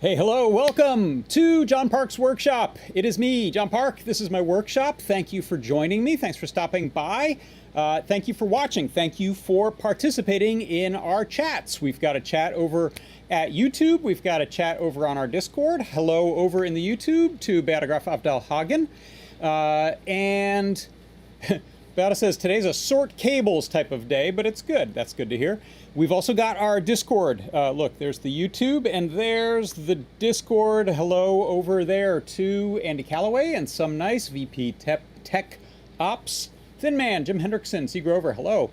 Hey, hello, welcome to John Park's workshop. It is me, John Park. This is my workshop. Thank you for joining me. Thanks for stopping by. Thank you for watching. Thank you for participating in our chats. We've got a chat over at YouTube. We've got a chat over on our Discord. Hello over in the YouTube to Beatagraf Abdel Hagen. And Beata says today's a sort cables type of day, but it's good. That's good to hear. We've also got our Discord. Look, there's the YouTube and there's the Discord. Hello over there to Andy Calloway and some nice VP Tech Ops. Thin Man, Jim Hendrickson, C. Grover, hello.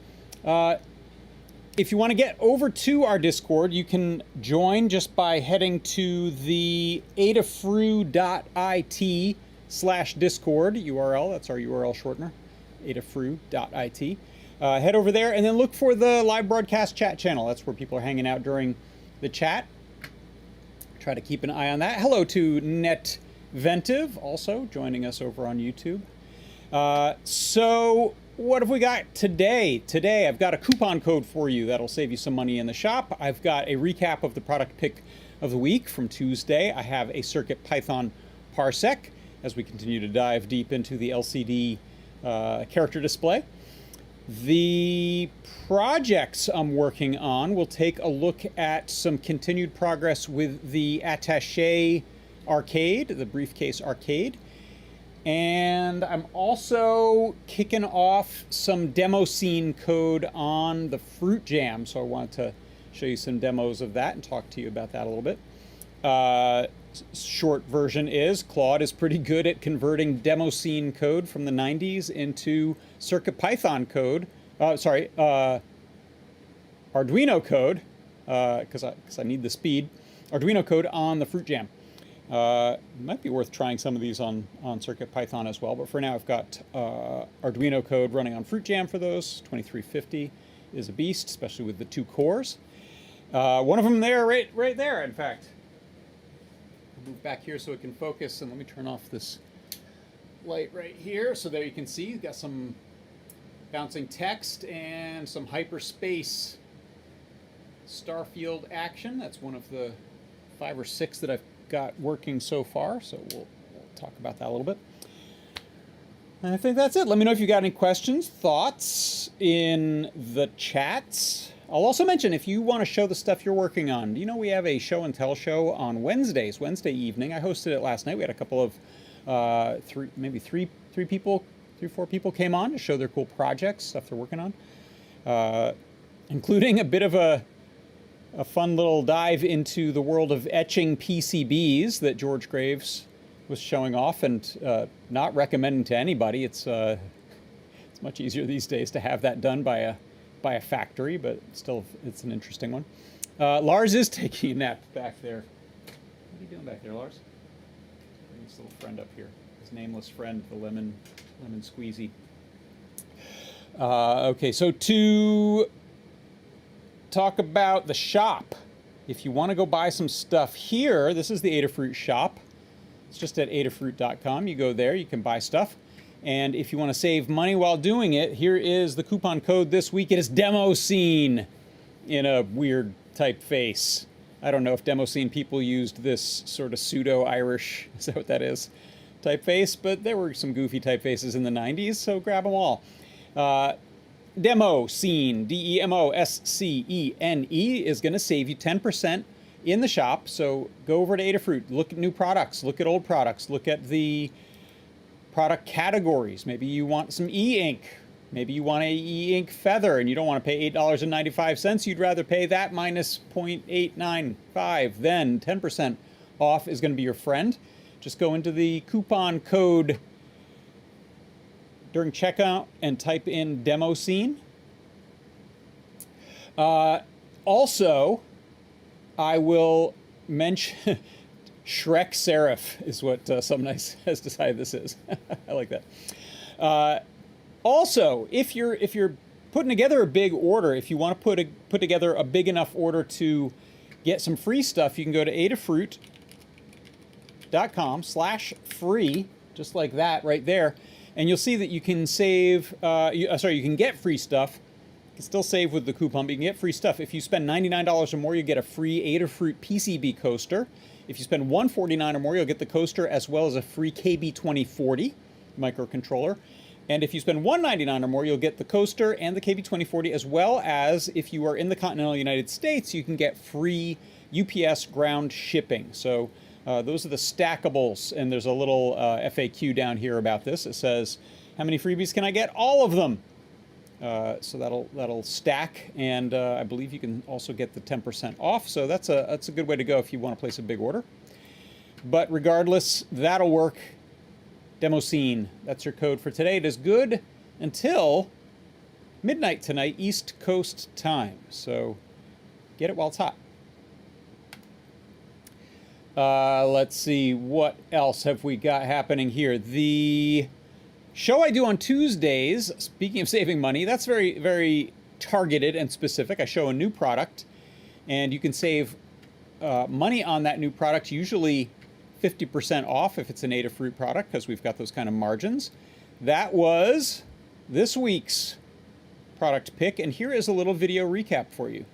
If you want to get over to our Discord, you can join just by heading to the adafru.it/Discord URL. That's our URL shortener, adafru.it. Head over there and then look for the live broadcast chat channel. That's where people are hanging out during the chat. Try to keep an eye on that. Hello to NetVentive, also joining us over on YouTube. So what have we got today? Today I've got a coupon code for you that'll save you some money in the shop. I've got a recap of the product pick of the week from Tuesday. I have a CircuitPython Parsec as we continue to dive deep into the LCD character display. The projects I'm working on will take a look at some continued progress with the Attaché arcade, the briefcase arcade. And I'm also kicking off some demo scene code on the Fruit Jam. So I wanted to show you some demos of that and talk to you about that a little bit. Short version is Claude is pretty good at converting demo scene code from the 90s into CircuitPython code. Arduino code, because I need the speed. Arduino code on the Fruit Jam. Might be worth trying some of these on CircuitPython as well, but for now I've got Arduino code running on Fruit Jam for those. 2350 is a beast, especially with the 2 cores. One of them there, right there, in fact. Move back here so it can focus, and let me turn off this light right here. So there you can see, you've got some bouncing text and some hyperspace starfield action. That's one of the 5 or 6 that I've got working so far, so we'll talk about that a little bit. And I think that's it. Let me know if you got any questions, thoughts in the chats. I'll also mention, if you want to show the stuff you're working on, you know we have a show and tell show on Wednesdays, Wednesday evening. I hosted it last night. We had a couple of, three, 4 people came on to show their cool projects, stuff they're working on, including a bit of a fun little dive into the world of etching PCBs that George Graves was showing off and not recommending to anybody. It's much easier these days to have that done by a factory, but still, it's an interesting one. Lars is taking a nap back there. What are you doing back there, Lars? Bring his little friend up here. His nameless friend, the lemon squeezy. Okay, so to talk about the shop, if you want to go buy some stuff here, this is the Adafruit shop. It's just at adafruit.com. You go there, you can buy stuff. And if you want to save money while doing it, here is the coupon code this week. It is demo scene in a weird typeface. I don't know if demo scene people used this sort of pseudo-Irish, is that what that is, typeface, but there were some goofy typefaces in the 90s, so grab them all. Demo Scene, DEMOSCENE, is going to save you 10% in the shop. So go over to Adafruit, look at new products, look at old products, look at the product categories. Maybe you want some e-ink. Maybe you want a e-ink feather and you don't want to pay $8.95. You'd rather pay that minus 0.895. Then 10% off is going to be your friend. Just go into the coupon code during checkout and type in demo scene. Also, I will mention Shrek Serif is what someone has decided this is. I like that. Also, if you're putting together a big order, if you want to put together a big enough order to get some free stuff, you can go to adafruit.com/free, just like that right there, and you'll see that you can save. You can get free stuff. You can still save with the coupon, but you can get free stuff. If you spend $99 or more, you get a free Adafruit PCB coaster. If you spend $149 or more, you'll get the coaster as well as a free KB2040 microcontroller. And if you spend $199 or more, you'll get the coaster and the KB2040, as well as, if you are in the continental United States, you can get free UPS ground shipping. So those are the stackables, and there's a little FAQ down here about this. It says, how many freebies can I get? All of them. So that'll stack, and I believe you can also get the 10% off. So that's a good way to go if you want to place a big order. But regardless, that'll work. Demo Scene, that's your code for today. It is good until midnight tonight, East Coast time. So get it while it's hot. Let's see, what else have we got happening here? The show I do on Tuesdays, speaking of saving money, that's very, very targeted and specific. I show a new product, and you can save money on that new product, usually 50% off if it's an Adafruit product, because we've got those kind of margins. That was this week's product pick, and here is a little video recap for you.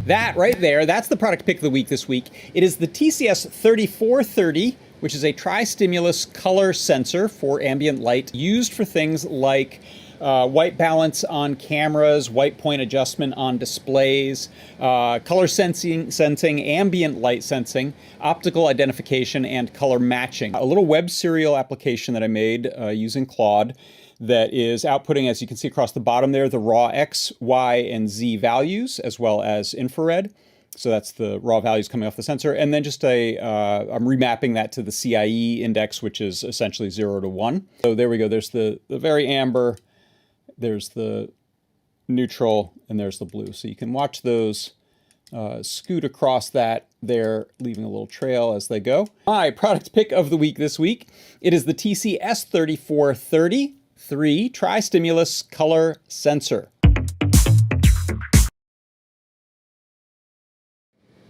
That right there, that's the product pick of the week this week. It is the TCS3430, which is a tri-stimulus color sensor for ambient light, used for things like white balance on cameras, white point adjustment on displays, color sensing, ambient light sensing, optical identification, and color matching. A little web serial application that I made using Claude that is outputting, as you can see across the bottom there, the raw X, Y, and Z values, as well as infrared. So that's the raw values coming off the sensor. And then just I'm remapping that to the CIE index, which is essentially 0 to 1. So there we go. There's the very amber, there's the neutral, and there's the blue. So you can watch those scoot across that there, leaving a little trail as they go. My product pick of the week this week, it is the TCS3430 3 Tri-Stimulus Color Sensor.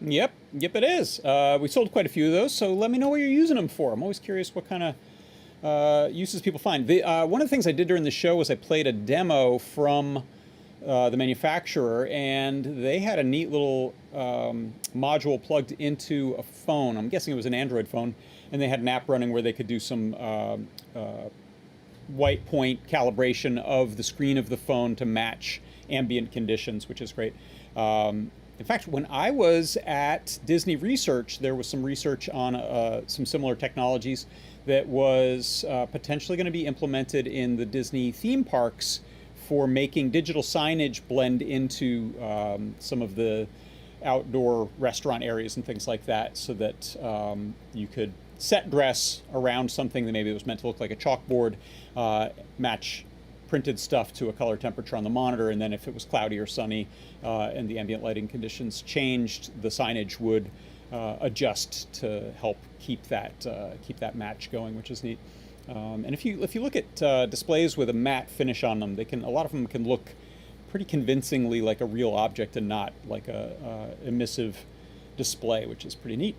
Yep, it is. We sold quite a few of those, so let me know what you're using them for. I'm always curious what kind of uses people find. One of the things I did during the show was I played a demo from the manufacturer, and they had a neat little module plugged into a phone. I'm guessing it was an Android phone, and they had an app running where they could do some white point calibration of the screen of the phone to match ambient conditions, which is great. In fact, when I was at Disney Research, there was some research on some similar technologies that was potentially going to be implemented in the Disney theme parks for making digital signage blend into some of the outdoor restaurant areas and things like that, so that you could set dress around something that maybe was meant to look like a chalkboard, match printed stuff to a color temperature on the monitor, and then if it was cloudy or sunny and the ambient lighting conditions changed, the signage would adjust to help keep that match going, which is neat. And if you look at displays with a matte finish on them, a lot of them can look pretty convincingly like a real object and not like a emissive display, which is pretty neat.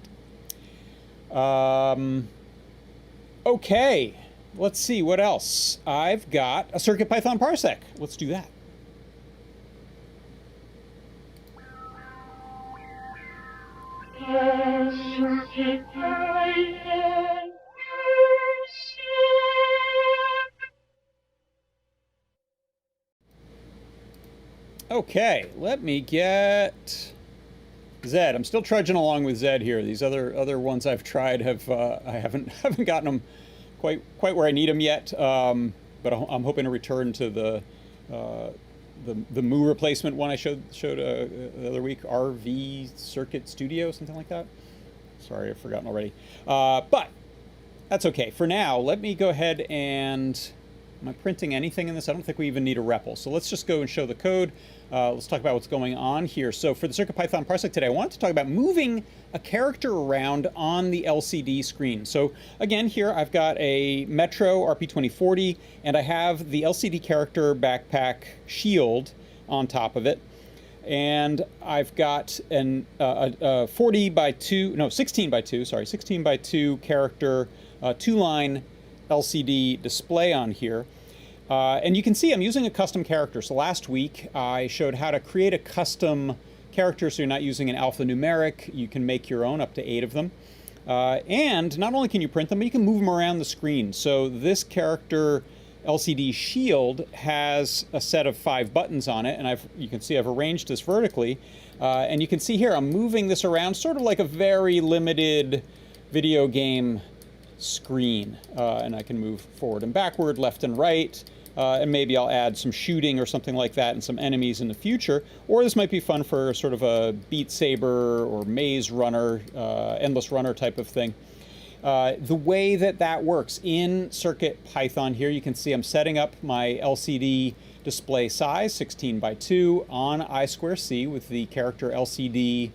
Okay, let's see what else. I've got a CircuitPython Parsec. Let's do that. Okay, let me get Zed. I'm still trudging along with Zed here. These other ones I've tried have I haven't gotten them quite where I need them yet. But I'm hoping to return to the Moo replacement one I showed the other week, RV Circuit Studio, something like that. Sorry, I've forgotten already. But that's okay. For now, let me go ahead and... Am I printing anything in this? I don't think we even need a REPL. So let's just go and show the code. Let's talk about what's going on here. So for the CircuitPython Parsec today, I wanted to talk about moving a character around on the LCD screen. So again, here I've got a Metro RP2040, and I have the LCD character backpack shield on top of it. And I've got a 16 by 2 character, 2-line LCD display on here. And you can see I'm using a custom character. So last week I showed how to create a custom character so you're not using an alphanumeric. You can make your own, up to 8 of them. And not only can you print them, but you can move them around the screen. So this character LCD shield has a set of 5 buttons on it, and you can see I've arranged this vertically. And you can see here I'm moving this around sort of like a very limited video game screen, and I can move forward and backward, left and right, and maybe I'll add some shooting or something like that and some enemies in the future. Or this might be fun for sort of a Beat Saber or Maze Runner, Endless Runner type of thing. The way that works in CircuitPython here, you can see I'm setting up my LCD display size, 16 by 2 on I2C with the character LCD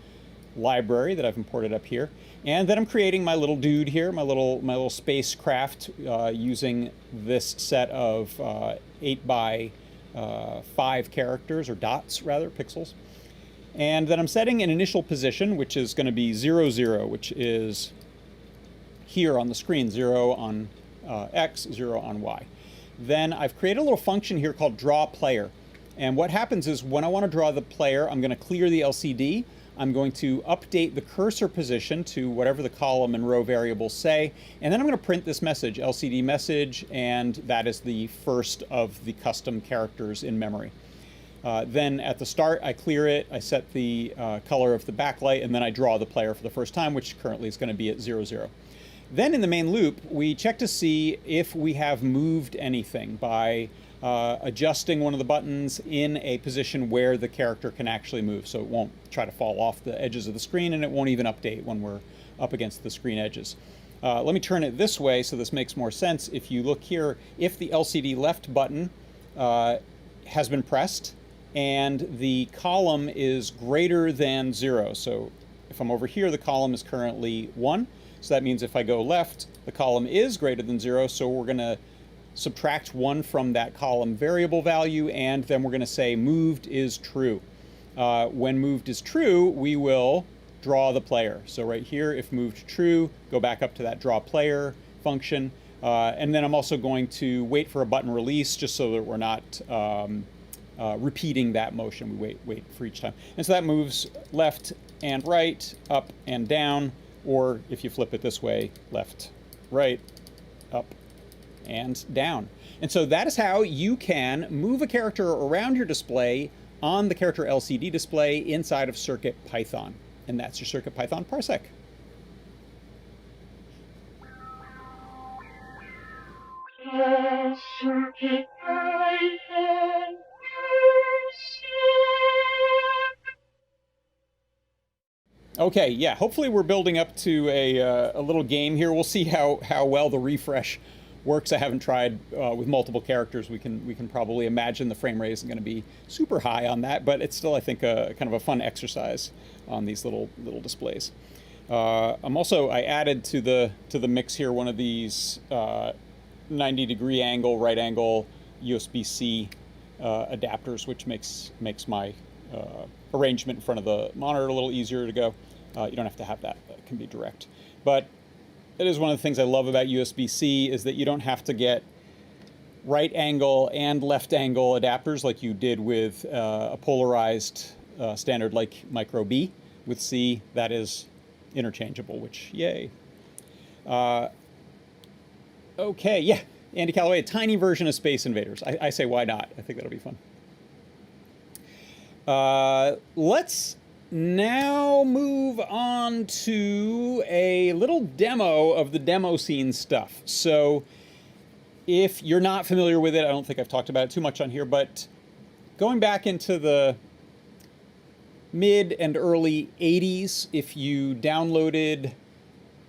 library that I've imported up here. And then I'm creating my little dude here, my little spacecraft, using this set of 8 by 5 characters, or dots rather, pixels. And then I'm setting an initial position, which is going to be 0, 0, which is here on the screen, 0 on X, 0 on Y. Then I've created a little function here called draw player. And what happens is when I want to draw the player, I'm going to clear the LCD. I'm going to update the cursor position to whatever the column and row variables say, and then I'm going to print this message, LCD message, and that is the first of the custom characters in memory. Then at the start, I clear it, I set the color of the backlight, and then I draw the player for the first time, which currently is going to be at 0, 0. Then in the main loop, we check to see if we have moved anything by adjusting one of the buttons in a position where the character can actually move, so it won't try to fall off the edges of the screen, and it won't even update when we're up against the screen edges. Let me turn it this way so this makes more sense. If you look here, if the LCD left button has been pressed and the column is greater than 0, so if I'm over here, the column is currently 1, so that means if I go left, the column is greater than 0, so we're going to subtract 1 from that column variable value, and then we're going to say moved is true. When moved is true, we will draw the player. So right here, if moved true, go back up to that draw player function. And then I'm also going to wait for a button release just so that we're not repeating that motion. We wait for each time. And so that moves left and right, up and down, or if you flip it this way, left, right, up, and down. And so that is how you can move a character around your display on the character LCD display inside of CircuitPython. And that's your CircuitPython Parsec. Okay, yeah, hopefully we're building up to a little game here. We'll see how well the refresh works. I haven't tried with multiple characters. We can probably imagine the frame rate isn't going to be super high on that, but it's still, I think, kind of a fun exercise on these little displays. I added to the mix here one of these 90-degree angle, right angle USB-C adapters, which makes my arrangement in front of the monitor a little easier to go. You don't have to have that. That can be direct. But it is one of the things I love about USB-C is that you don't have to get right angle and left angle adapters like you did with a polarized standard like Micro B. With C, that is interchangeable, which, yay. Okay, yeah, Andy Calloway, a tiny version of Space Invaders. I say, why not? I think that'll be fun. Let's now move on to a little demo of the demo scene stuff. So if you're not familiar with it, I don't think I've talked about it too much on here, but going back into the mid and early 80s, if you downloaded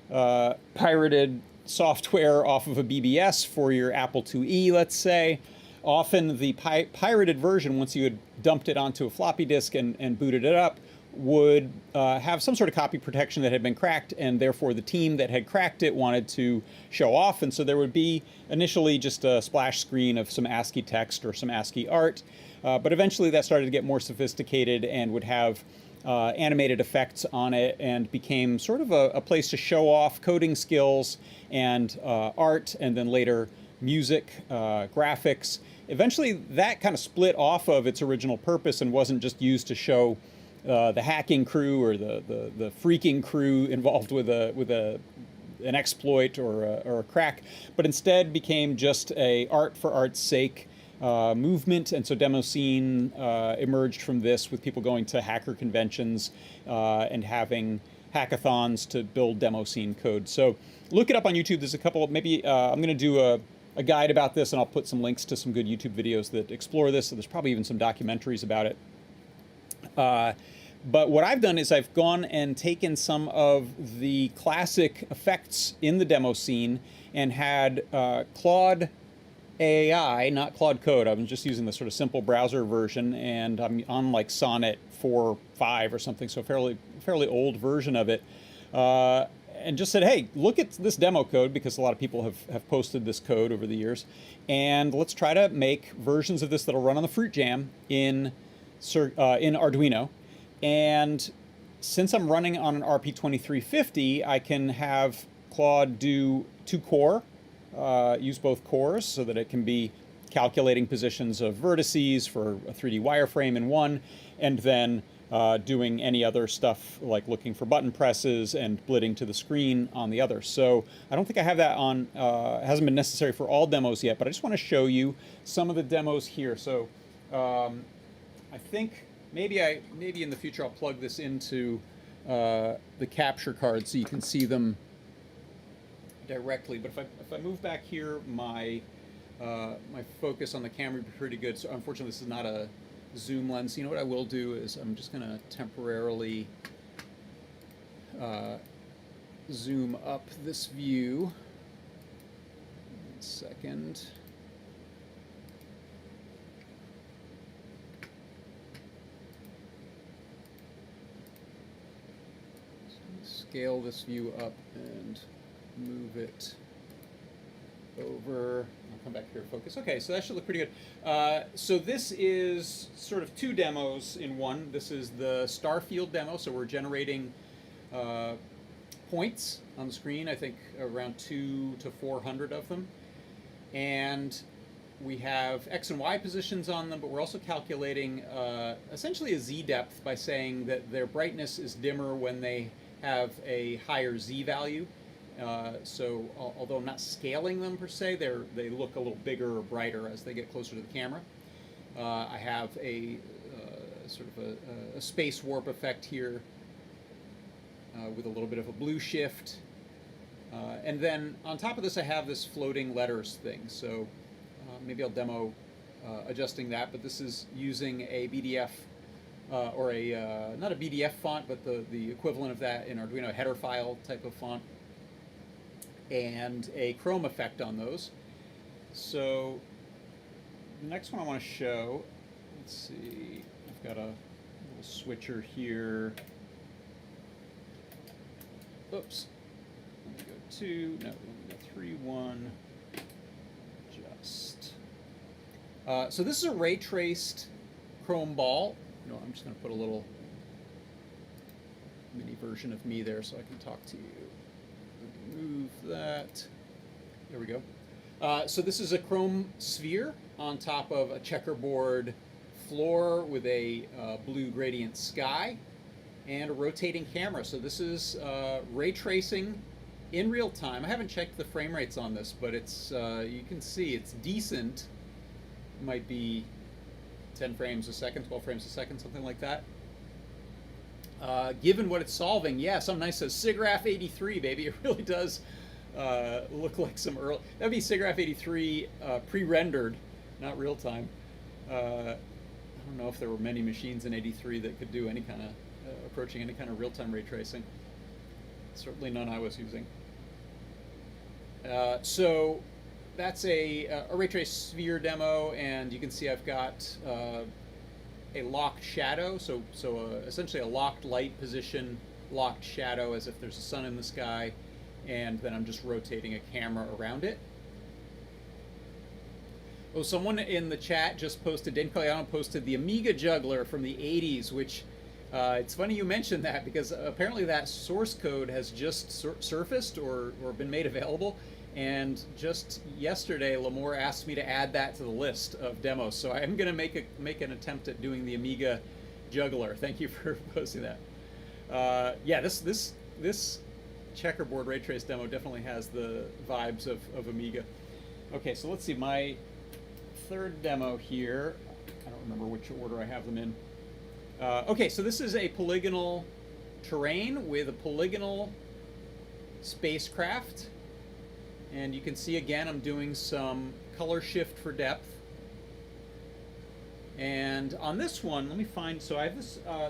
pirated software off of a BBS for your Apple IIe, let's say, often the pirated version, once you had dumped it onto a floppy disk and booted it up, would have some sort of copy protection that had been cracked, and therefore the team that had cracked it wanted to show off. And so there would be initially just a splash screen of some ASCII text or some ASCII art, but eventually that started to get more sophisticated and would have animated effects on it, and became sort of a place to show off coding skills and art, and then later music, graphics. Eventually that kind of split off of its original purpose and wasn't just used to show the hacking crew or the freaking crew involved with an exploit or a crack, but instead became just a art for art's sake movement. And so demo scene emerged from this, with people going to hacker conventions and having hackathons to build demo scene code. So look it up on YouTube. There's a couple, maybe I'm going to do a guide about this, and I'll put some links to some good YouTube videos that explore this. So there's probably even some documentaries about it. But what I've done is I've gone and taken some of the classic effects in the demo scene and had Claude AI, not Claude Code. I was just using the sort of simple browser version, and I'm on like Sonnet 4.5 or something, so fairly old version of it. And just said, hey, look at this demo code, because a lot of people have posted this code over the years, and let's try to make versions of this that'll run on the Fruit Jam in Arduino. And since I'm running on an RP2350, I can have Claude do 2 core, use both cores so that it can be calculating positions of vertices for a 3D wireframe in one, and then doing any other stuff like looking for button presses and blitting to the screen on the other. So I don't think I have that on, it hasn't been necessary for all demos yet, but I just want to show you some of the demos here. So I think maybe in the future I'll plug this into the capture card so you can see them directly. But if I move back here, my focus on the camera would be pretty good. So unfortunately, this is not a zoom lens. You know what I will do is I'm just going to temporarily zoom up this view. 1 second. Scale this view up and move it over. I'll come back here and focus. Okay, so that should look pretty good. So this is sort of 2 demos in one. This is the Starfield demo, so we're generating points on the screen, I think around 200 to 400 of them. And we have X and Y positions on them, but we're also calculating essentially a Z depth by saying that their brightness is dimmer when they have a higher Z value. So although I'm not scaling them per se, they look a little bigger or brighter as they get closer to the camera. I have a sort of a space warp effect here with a little bit of a blue shift. And then on top of this, I have this floating letters thing. So maybe I'll demo adjusting that, but this is using a BDF or not a BDF font, but the equivalent of that in Arduino, a header file type of font, and a chrome effect on those. So the next one I want to show, let's see, I've got a little switcher here. Oops. Let me go 2, no, let me go 3, 1, just. So this is a ray traced chrome ball. You know, I'm just going to put a little mini version of me there so I can talk to you. Move that. There we go. So this is a chrome sphere on top of a checkerboard floor with a blue gradient sky and a rotating camera. So this is ray tracing in real time. I haven't checked the frame rates on this, but it's you can see it's decent. It might be 10 frames a second, 12 frames a second, something like that. Given what it's solving, yeah, some nice SIGGRAPH 83, baby. It really does look like some early. That'd be SIGGRAPH 83 pre-rendered, not real time. I don't know if there were many machines in 83 that could do any kind of approaching any kind of real-time ray tracing. Certainly none I was using. So that's a ray trace sphere demo, and you can see I've got a locked shadow, so essentially a locked light position, locked shadow, as if there's a sun in the sky, and then I'm just rotating a camera around it. Oh, someone in the chat just posted, Dan Cogliano posted the Amiga juggler from the 80s, which it's funny you mentioned that, because apparently that source code has just surfaced or been made available. And just yesterday, Lamore asked me to add that to the list of demos. So I'm going to make an attempt at doing the Amiga juggler. Thank you for posting that. Yeah, this checkerboard ray trace demo definitely has the vibes of Amiga. Okay, so let's see, my third demo here. I don't remember which order I have them in. Okay, so this is a polygonal terrain with a polygonal spacecraft. And you can see again I'm doing some color shift for depth. And on this one, let me find, so I have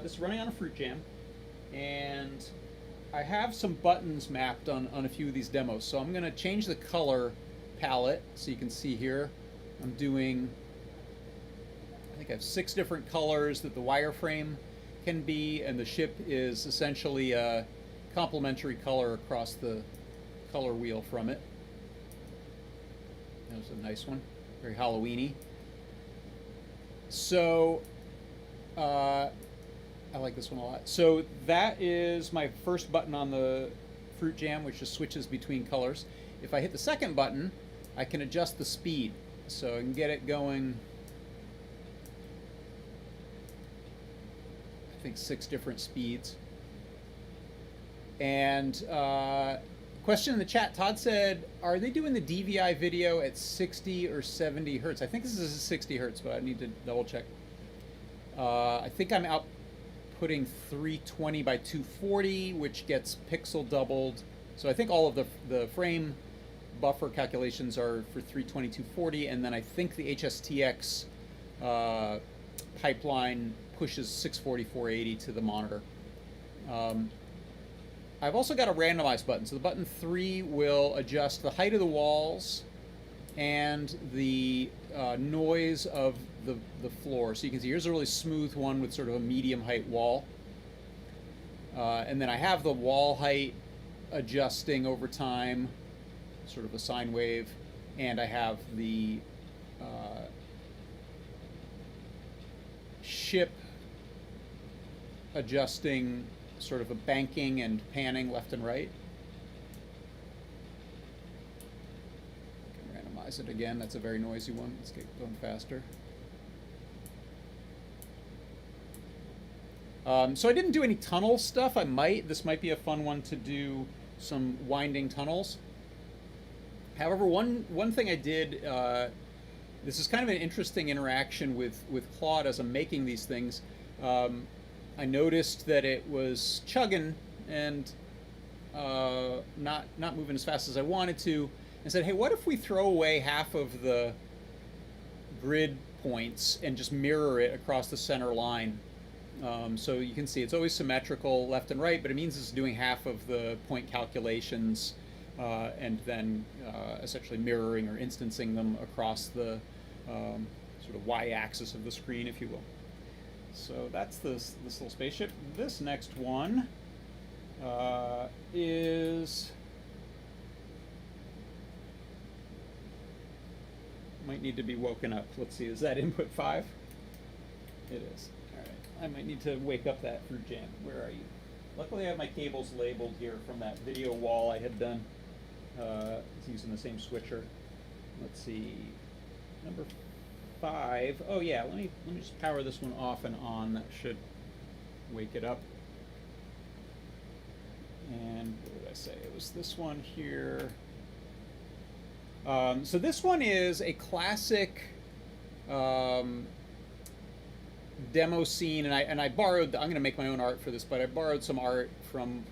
this running on a Fruit Jam, and I have some buttons mapped on a few of these demos. So I'm going to change the color palette so you can see here. I'm doing, I think I have 6 different colors that the wireframe can be, and the ship is essentially a complementary color across the color wheel from it. That was a nice one, very Halloween-y. So I like this one a lot. So that is my first button on the Fruit Jam, which just switches between colors. If I hit the second button, I can adjust the speed. So I can get it going, I think 6 different speeds. And question in the chat, Todd said, are they doing the DVI video at 60 or 70 hertz? I think this is 60 hertz, but I need to double check. I think I'm outputting 320 by 240, which gets pixel doubled. So I think all of the frame buffer calculations are for 320, 240, and then I think the HSTX pipeline pushes 640, 480 to the monitor. I've also got a randomized button. So the button 3 will adjust the height of the walls and the noise of the floor. So you can see here's a really smooth one with sort of a medium height wall. And then I have the wall height adjusting over time, sort of a sine wave. And I have the ship adjusting sort of a banking and panning left and right. I can randomize it again. That's a very noisy one. Let's get going faster. So I didn't do any tunnel stuff. This might be a fun one to do some winding tunnels. However, one thing I did, this is kind of an interesting interaction with Claude as I'm making these things. I noticed that it was chugging and not moving as fast as I wanted to, and said, hey, what if we throw away half of the grid points and just mirror it across the center line? So you can see it's always symmetrical left and right, but it means it's doing half of the point calculations and then essentially mirroring or instancing them across the sort of y-axis of the screen, if you will. So that's this little spaceship. This next one is, might need to be woken up. Let's see, is that input 5? It is. All right. I might need to wake up that Fruit Jam. Where are you? Luckily I have my cables labeled here from that video wall I had done. It's using the same switcher. Let's see, number 5. Oh yeah, let me just power this one off and on. That should wake it up. And what did I say? It was this one here. So this one is a classic demo scene, and I borrowed. I'm going to make my own art for this, but I borrowed some art from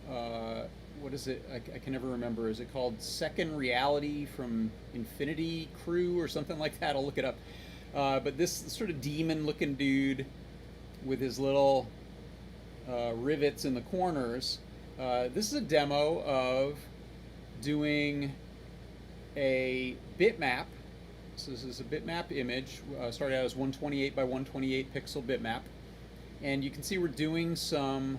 what is it? I can never remember. Is it called Second Reality from Infinity Crew or something like that? I'll look it up. But this sort of demon-looking dude with his little rivets in the corners. This is a demo of doing a bitmap. So this is a bitmap image. Started out as 128 by 128 pixel bitmap. And you can see we're doing some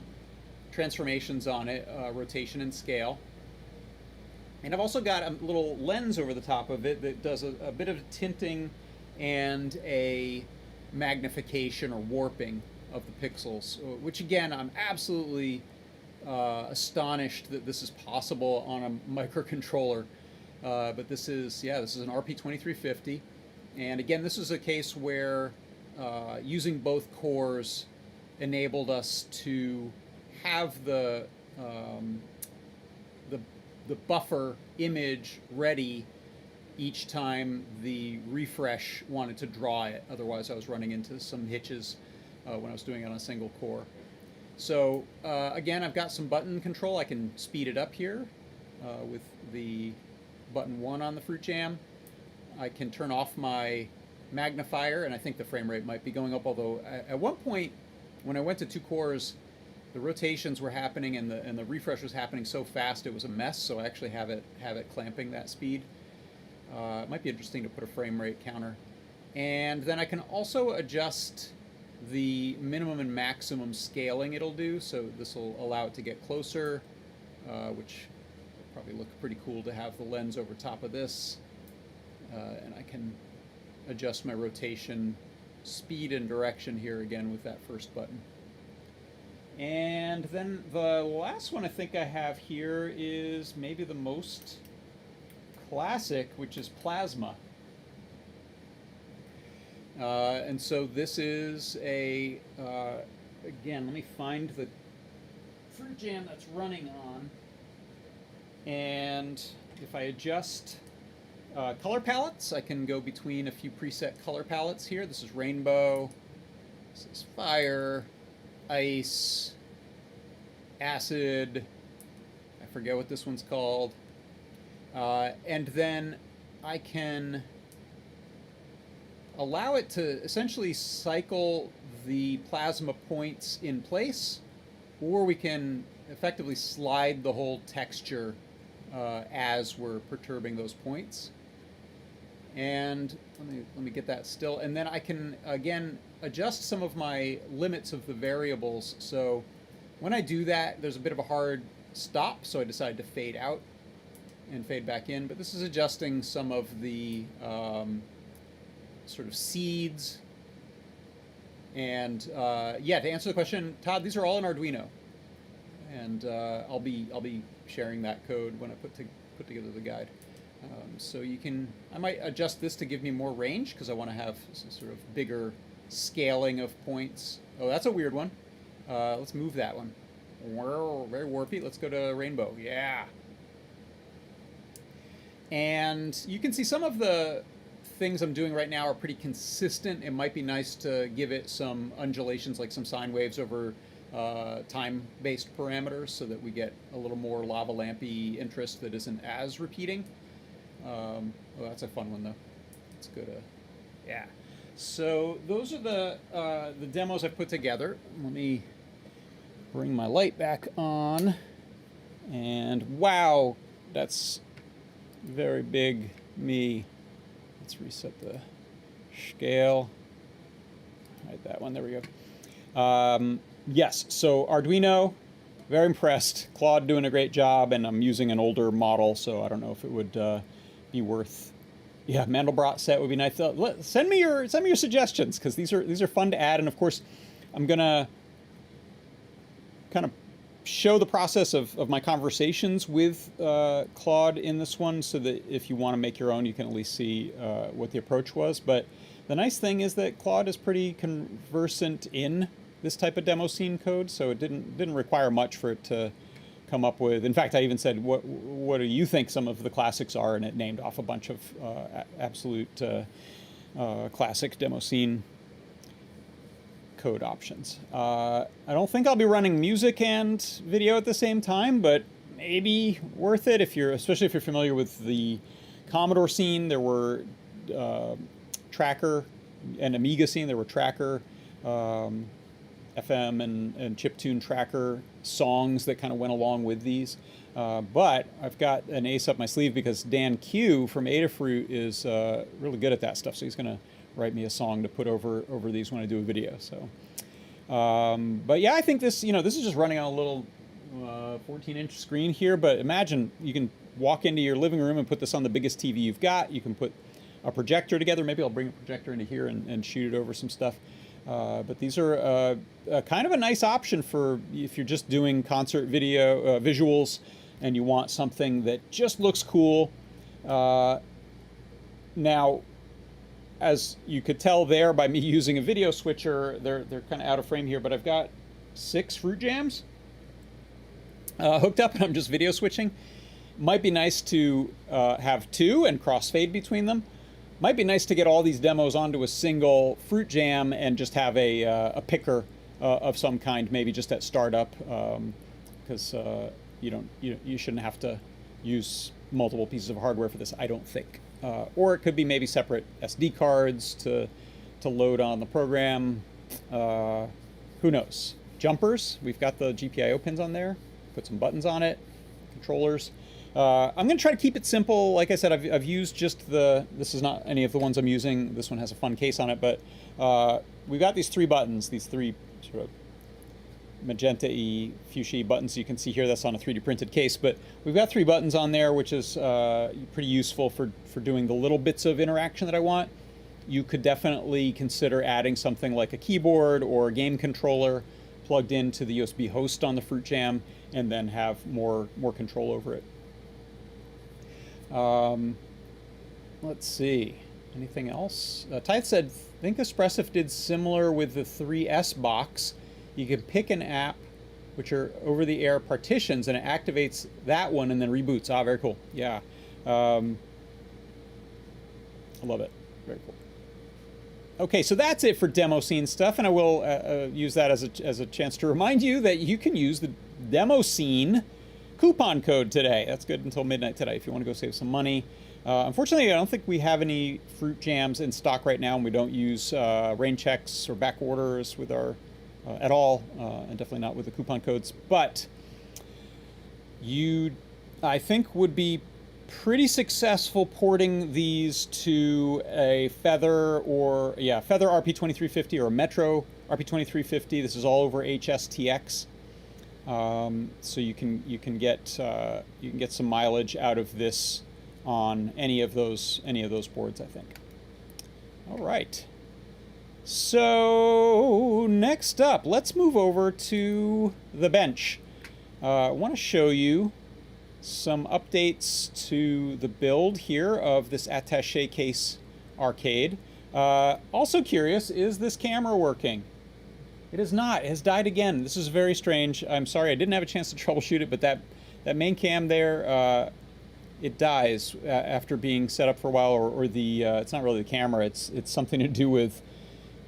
transformations on it, rotation and scale. And I've also got a little lens over the top of it that does a bit of tinting and a magnification or warping of the pixels, which again, I'm absolutely astonished that this is possible on a microcontroller. But this is an RP2350. And again, this is a case where using both cores enabled us to have the buffer image ready each time the refresh wanted to draw it. Otherwise, I was running into some hitches when I was doing it on a single core. So again, I've got some button control. I can speed it up here with the button 1 on the Fruit Jam. I can turn off my magnifier, and I think the frame rate might be going up, although at one point when I went to 2 cores, the rotations were happening and the refresh was happening so fast it was a mess, so I actually have it clamping that speed. It might be interesting to put a frame rate counter. And then I can also adjust the minimum and maximum scaling it'll do, so this will allow it to get closer, which will probably look pretty cool to have the lens over top of this. And I can adjust my rotation speed and direction here again with that first button. And then the last one I think I have here is maybe the most classic, which is plasma. And so this is a, again, let me find the Fruit Jam that's running on. And if I adjust color palettes, I can go between a few preset color palettes here. This is rainbow, this is fire, ice, acid, I forget what this one's called. And then I can allow it to essentially cycle the plasma points in place, or we can effectively slide the whole texture as we're perturbing those points. And let me get that still. And then I can, again, adjust some of my limits of the variables. So when I do that, there's a bit of a hard stop, so I decided to fade out and fade back in. But this is adjusting some of the sort of seeds. And yeah, to answer the question, Todd, these are all in Arduino. And I'll be sharing that code when I put together the guide. So you can, I might adjust this to give me more range because I want to have some sort of bigger scaling of points. Oh, that's a weird one. Let's move that one. Very warpy. Let's go to rainbow. Yeah. And you can see some of the things I'm doing right now are pretty consistent. It might be nice to give it some undulations, like some sine waves over time-based parameters, so that we get a little more lava lampy interest that isn't as repeating. Oh, that's a fun one though. Let's go to, yeah. So those are the demos I've put together. Let me bring my light back on, and wow, that's very big me. Let's reset the scale. Hide that one. There we go. Yes, so Arduino, very impressed. Claude doing a great job, and I'm using an older model, so I don't know if it would be worth. Yeah, Mandelbrot set would be nice. Send me your suggestions, because these are fun to add, and of course, I'm gonna kind of show the process of my conversations with Claude in this one, so that if you want to make your own, you can at least see what the approach was. But the nice thing is that Claude is pretty conversant in this type of demo scene code, so it didn't require much for it to come up with. In fact, I even said, what do you think some of the classics are, and it named off a bunch of absolute classic demo scene code options. I don't think I'll be running music and video at the same time, but maybe worth it if you're, especially if you're familiar with the Commodore scene. There were Tracker and Amiga scene. There were Tracker, FM and chiptune Tracker songs that kind of went along with these. But I've got an ace up my sleeve because Dan Q from Adafruit is really good at that stuff. So he's going to write me a song to put over these when I do a video. So, but yeah, I think this, this is just running on a little 14-inch screen here. But imagine you can walk into your living room and put this on the biggest TV you've got. You can put a projector together. Maybe I'll bring a projector into here and shoot it over some stuff. But these are kind of a nice option for if you're just doing concert video visuals and you want something that just looks cool. Now, as you could tell there by me using a video switcher, they're kind of out of frame here, but I've got 6 fruit jams hooked up and I'm just video switching. Might be nice to have 2 and crossfade between them. Might be nice to get all these demos onto a single fruit jam and just have a picker of some kind, maybe just at startup, because you shouldn't have to use multiple pieces of hardware for this, I don't think. Or it could be maybe separate SD cards to load on the program. Who knows? Jumpers, we've got the GPIO pins on there. Put some buttons on it, controllers. I'm going to try to keep it simple. Like I said, I've used just this is not any of the ones I'm using. This one has a fun case on it, but we've got these 3 buttons, these 3 sort of magenta-y, fuchsia buttons. You can see here that's on a 3D printed case, but we've got 3 buttons on there, which is pretty useful for doing the little bits of interaction that I want. You could definitely consider adding something like a keyboard or a game controller plugged into the USB host on the Fruit Jam, and then have more control over it. Let's see. Anything else? Tithe said, think Espressif did similar with the 3S box. You can pick an app, which are over-the-air partitions, and it activates that one and then reboots. Ah, very cool. Yeah. I love it. Very cool. Okay, so that's it for demo scene stuff, and I will use that as a chance to remind you that you can use the demo scene coupon code today. That's good until midnight today if you want to go save some money. Unfortunately, I don't think we have any fruit jams in stock right now, and we don't use rain checks or back orders with our at all, and definitely not with the coupon codes. But you, I think, would be pretty successful porting these to a Feather or Feather RP2350 or a Metro RP2350. This is all over HSTX. So you can get some mileage out of this on any of those boards, I think. All right. So next up, let's move over to the bench. I want to show you some updates to the build here of this attaché case arcade. Also curious, is this camera working? It is not. It has died again. This is very strange. I'm sorry, I didn't have a chance to troubleshoot it, but that main cam there, it dies after being set up for a while, or the it's not really the camera. It's something to do with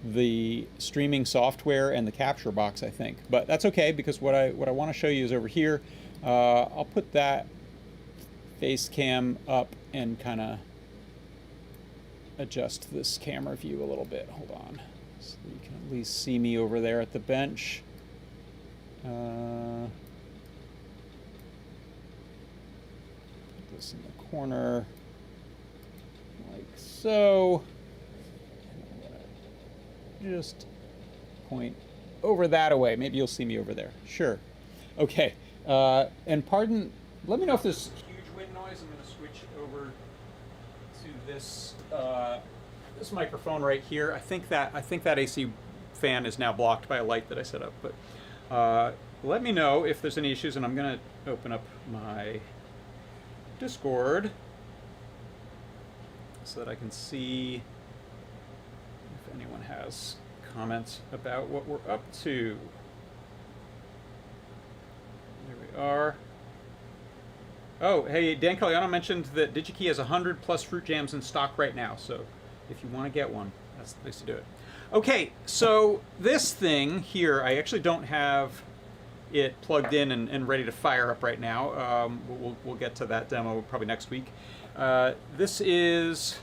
the streaming software and the capture box, I think. But that's okay, because what I want to show you is over here. I'll put that face cam up and kind of adjust this camera view a little bit. Hold on. So you can at least see me over there at the bench. Put this in the corner like so. Just point over that away. Maybe you'll see me over there. Sure. Okay. And pardon, let me know if there's huge wind noise. I'm going to switch over to this this microphone right here. I think that AC fan is now blocked by a light that I set up. But let me know if there's any issues, and I'm going to open up my Discord so that I can see if anyone has comments about what we're up to. There we are. Oh, hey, Dan Caliano mentioned that DigiKey has 100+ fruit jams in stock right now, so if you want to get one, that's the place to do it. Okay, so this thing here, I actually don't have it plugged in and ready to fire up right now. We'll get to that demo probably next week. This is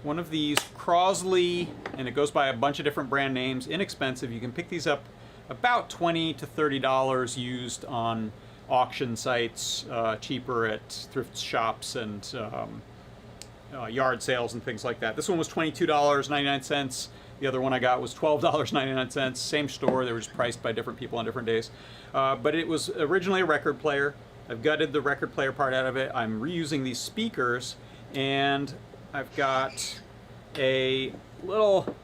one of these Crosley, and it goes by a bunch of different brand names, inexpensive. You can pick these up about $20 to $30 used on auction sites, cheaper at thrift shops and yard sales and things like that. This one was $22.99. The other one I got was $12.99. Same store. They were just priced by different people on different days. But it was originally a record player. I've gutted the record player part out of it. I'm reusing these speakers, and I've got a little,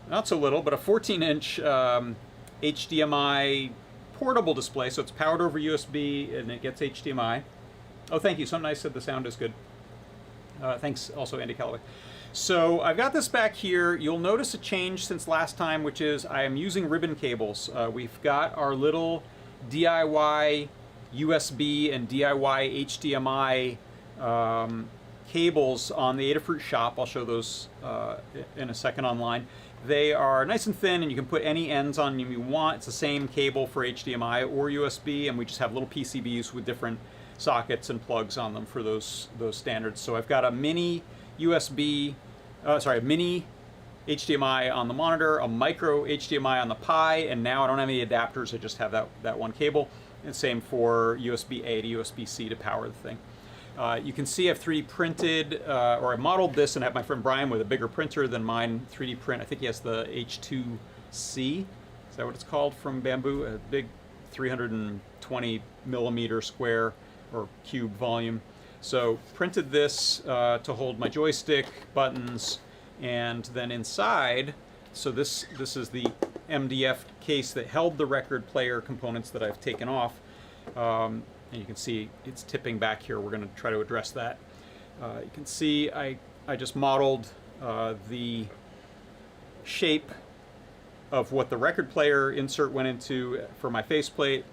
not so little, but a 14-inch HDMI portable display. So it's powered over USB, and it gets HDMI. Oh, thank you. Somebody said the sound is good. Thanks also, Andy Calloway. So I've got this back here. You'll notice a change since last time, which is I am using ribbon cables. We've got our little DIY USB and DIY HDMI cables on the Adafruit shop. I'll show those in a second online. They are nice and thin, and you can put any ends on them you want. It's the same cable for HDMI or USB, and we just have little PCBs with different sockets and plugs on them for those standards. So I've got a mini mini HDMI on the monitor, a micro HDMI on the Pi, and now I don't have any adapters. I just have that one cable. And same for USB-A to USB-C to power the thing. You can see I've 3D printed, or I modeled this and have my friend Brian with a bigger printer than mine 3D print. I think he has the H2C. Is that what it's called from Bamboo? A big 320 millimeter square or cube volume. So printed this to hold my joystick, buttons, and then inside, so this is the MDF case that held the record player components that I've taken off. And you can see it's tipping back here. We're going to try to address that. You can see I just modeled the shape of what the record player insert went into for my faceplate.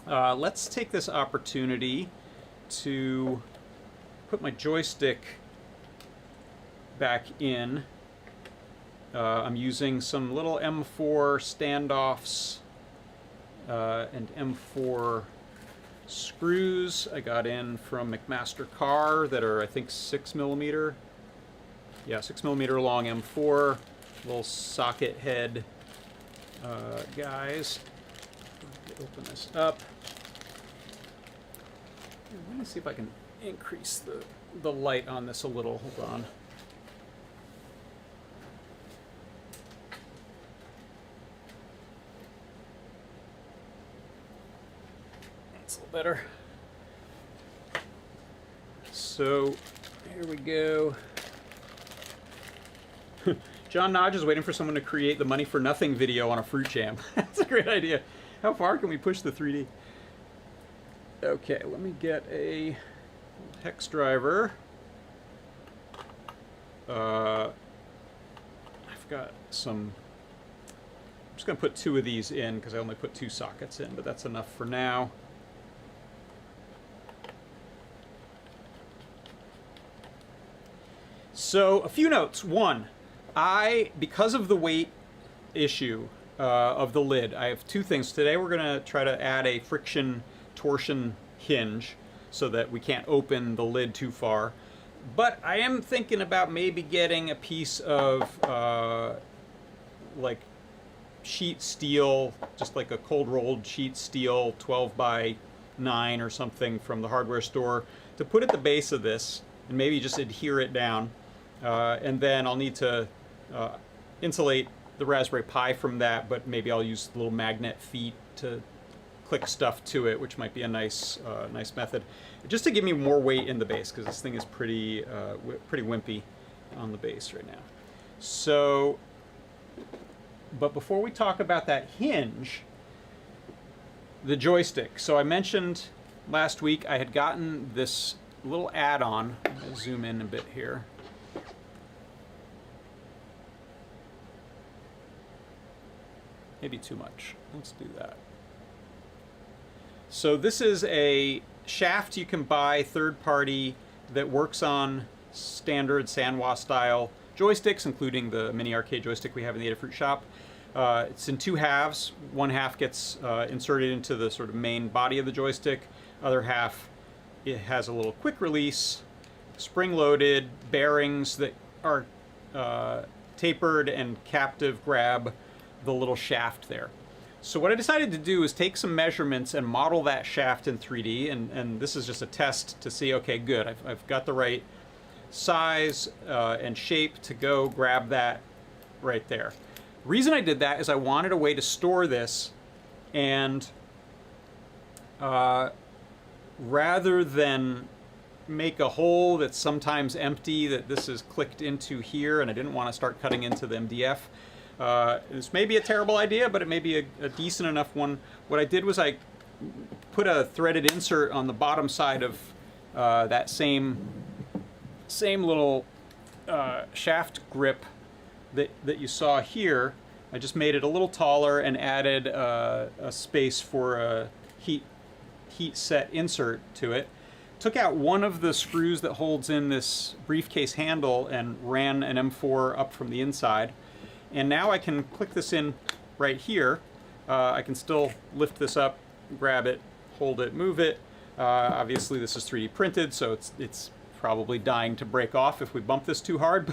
Let's take this opportunity to put my joystick back in. I'm using some little M4 standoffs and M4 screws I got in from McMaster Carr that are, I think, 6 millimeter. Yeah, 6 millimeter long M4 little socket head guys. Open this up. Let me see if I can increase the light on this a little. Hold on. That's a little better. So here we go. John Nodge is waiting for someone to create the money for nothing video on a fruit jam. That's a great idea. How far can we push the 3D? Okay, let me get a hex driver. I've got some. I'm just going to put 2 of these in because I only put 2 sockets in, but that's enough for now. So a few notes. One, because of the weight issue of the lid, I have 2 things. Today we're going to try to add a friction torsion hinge so that we can't open the lid too far. But I am thinking about maybe getting a piece of like sheet steel, just like a cold rolled sheet steel 12 by 9 or something from the hardware store to put at the base of this and maybe just adhere it down. And then I'll need to insulate the Raspberry Pi from that, but maybe I'll use little magnet feet to click stuff to it, which might be a nice method, just to give me more weight in the base, because this thing is pretty wimpy on the base right now. So, but before we talk about that hinge, the joystick. So I mentioned last week I had gotten this little add-on. I'll zoom in a bit here. Maybe too much. Let's do that. So this is a shaft you can buy third-party that works on standard Sanwa style joysticks, including the mini arcade joystick we have in the Adafruit shop. It's in 2 halves. One half gets inserted into the sort of main body of the joystick. Other half, it has a little quick release, spring-loaded bearings that are tapered and captive grab the little shaft there. So what I decided to do is take some measurements and model that shaft in 3D, and this is just a test to see, okay, good, I've got the right size and shape to go grab that right there. The reason I did that is I wanted a way to store this, and rather than make a hole that's sometimes empty that this is clicked into here, and I didn't want to start cutting into the MDF. This may be a terrible idea, but it may be a decent enough one. What I did was I put a threaded insert on the bottom side of that same little shaft grip that you saw here. I just made it a little taller and added a space for a heat set insert to it. Took out one of the screws that holds in this briefcase handle and ran an M4 up from the inside. And now I can click this in right here. I can still lift this up, grab it, hold it, move it. Obviously this is 3D printed, so it's probably dying to break off if we bump this too hard.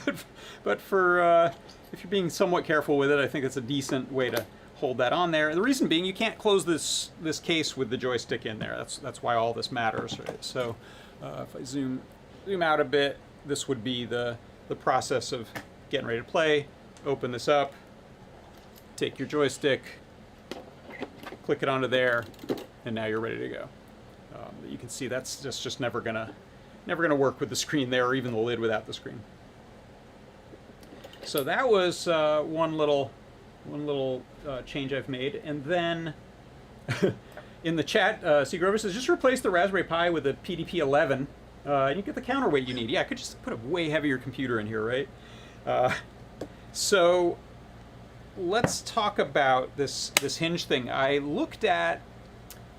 But for if you're being somewhat careful with it, I think it's a decent way to hold that on there. The reason being, you can't close this case with the joystick in there. That's why all this matters, right? So if I zoom out a bit, this would be the process of getting ready to play. Open this up, take your joystick, click it onto there, and now you're ready to go. You can see that's just never gonna work with the screen there, or even the lid without the screen. So that was one little change I've made, and then in the chat, Seagrover says just replace the Raspberry Pi with a PDP-11, and you get the counterweight you need. Yeah, I could just put a way heavier computer in here, right? So let's talk about this hinge thing. I looked at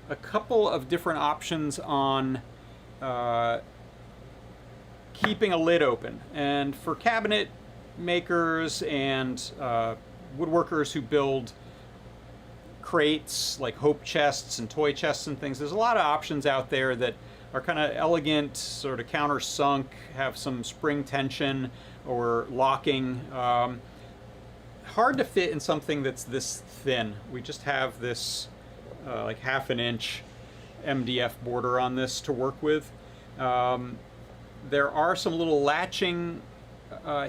a couple of different options on keeping a lid open. And for cabinet makers and woodworkers who build crates like hope chests and toy chests and things, there's a lot of options out there that are kind of elegant, sort of countersunk, have some spring tension or locking. Hard to fit in something that's this thin. We just have this like 1/2 inch MDF border on this to work with. There are some little latching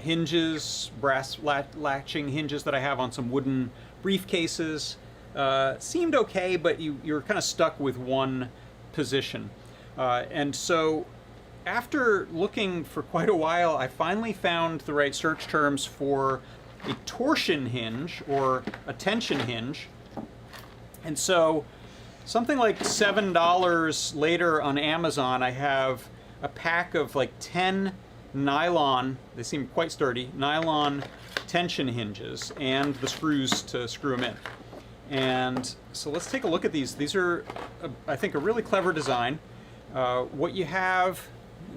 hinges, brass latching hinges that I have on some wooden briefcases. Seemed okay, but you're kind of stuck with one position. And so after looking for quite a while, I finally found the right search terms for a torsion hinge or a tension hinge. And so something like $7 later on Amazon, I have a pack of like 10 nylon, they seem quite sturdy, nylon tension hinges and the screws to screw them in. And so let's take a look at these. These are, I think, a really clever design. What you have,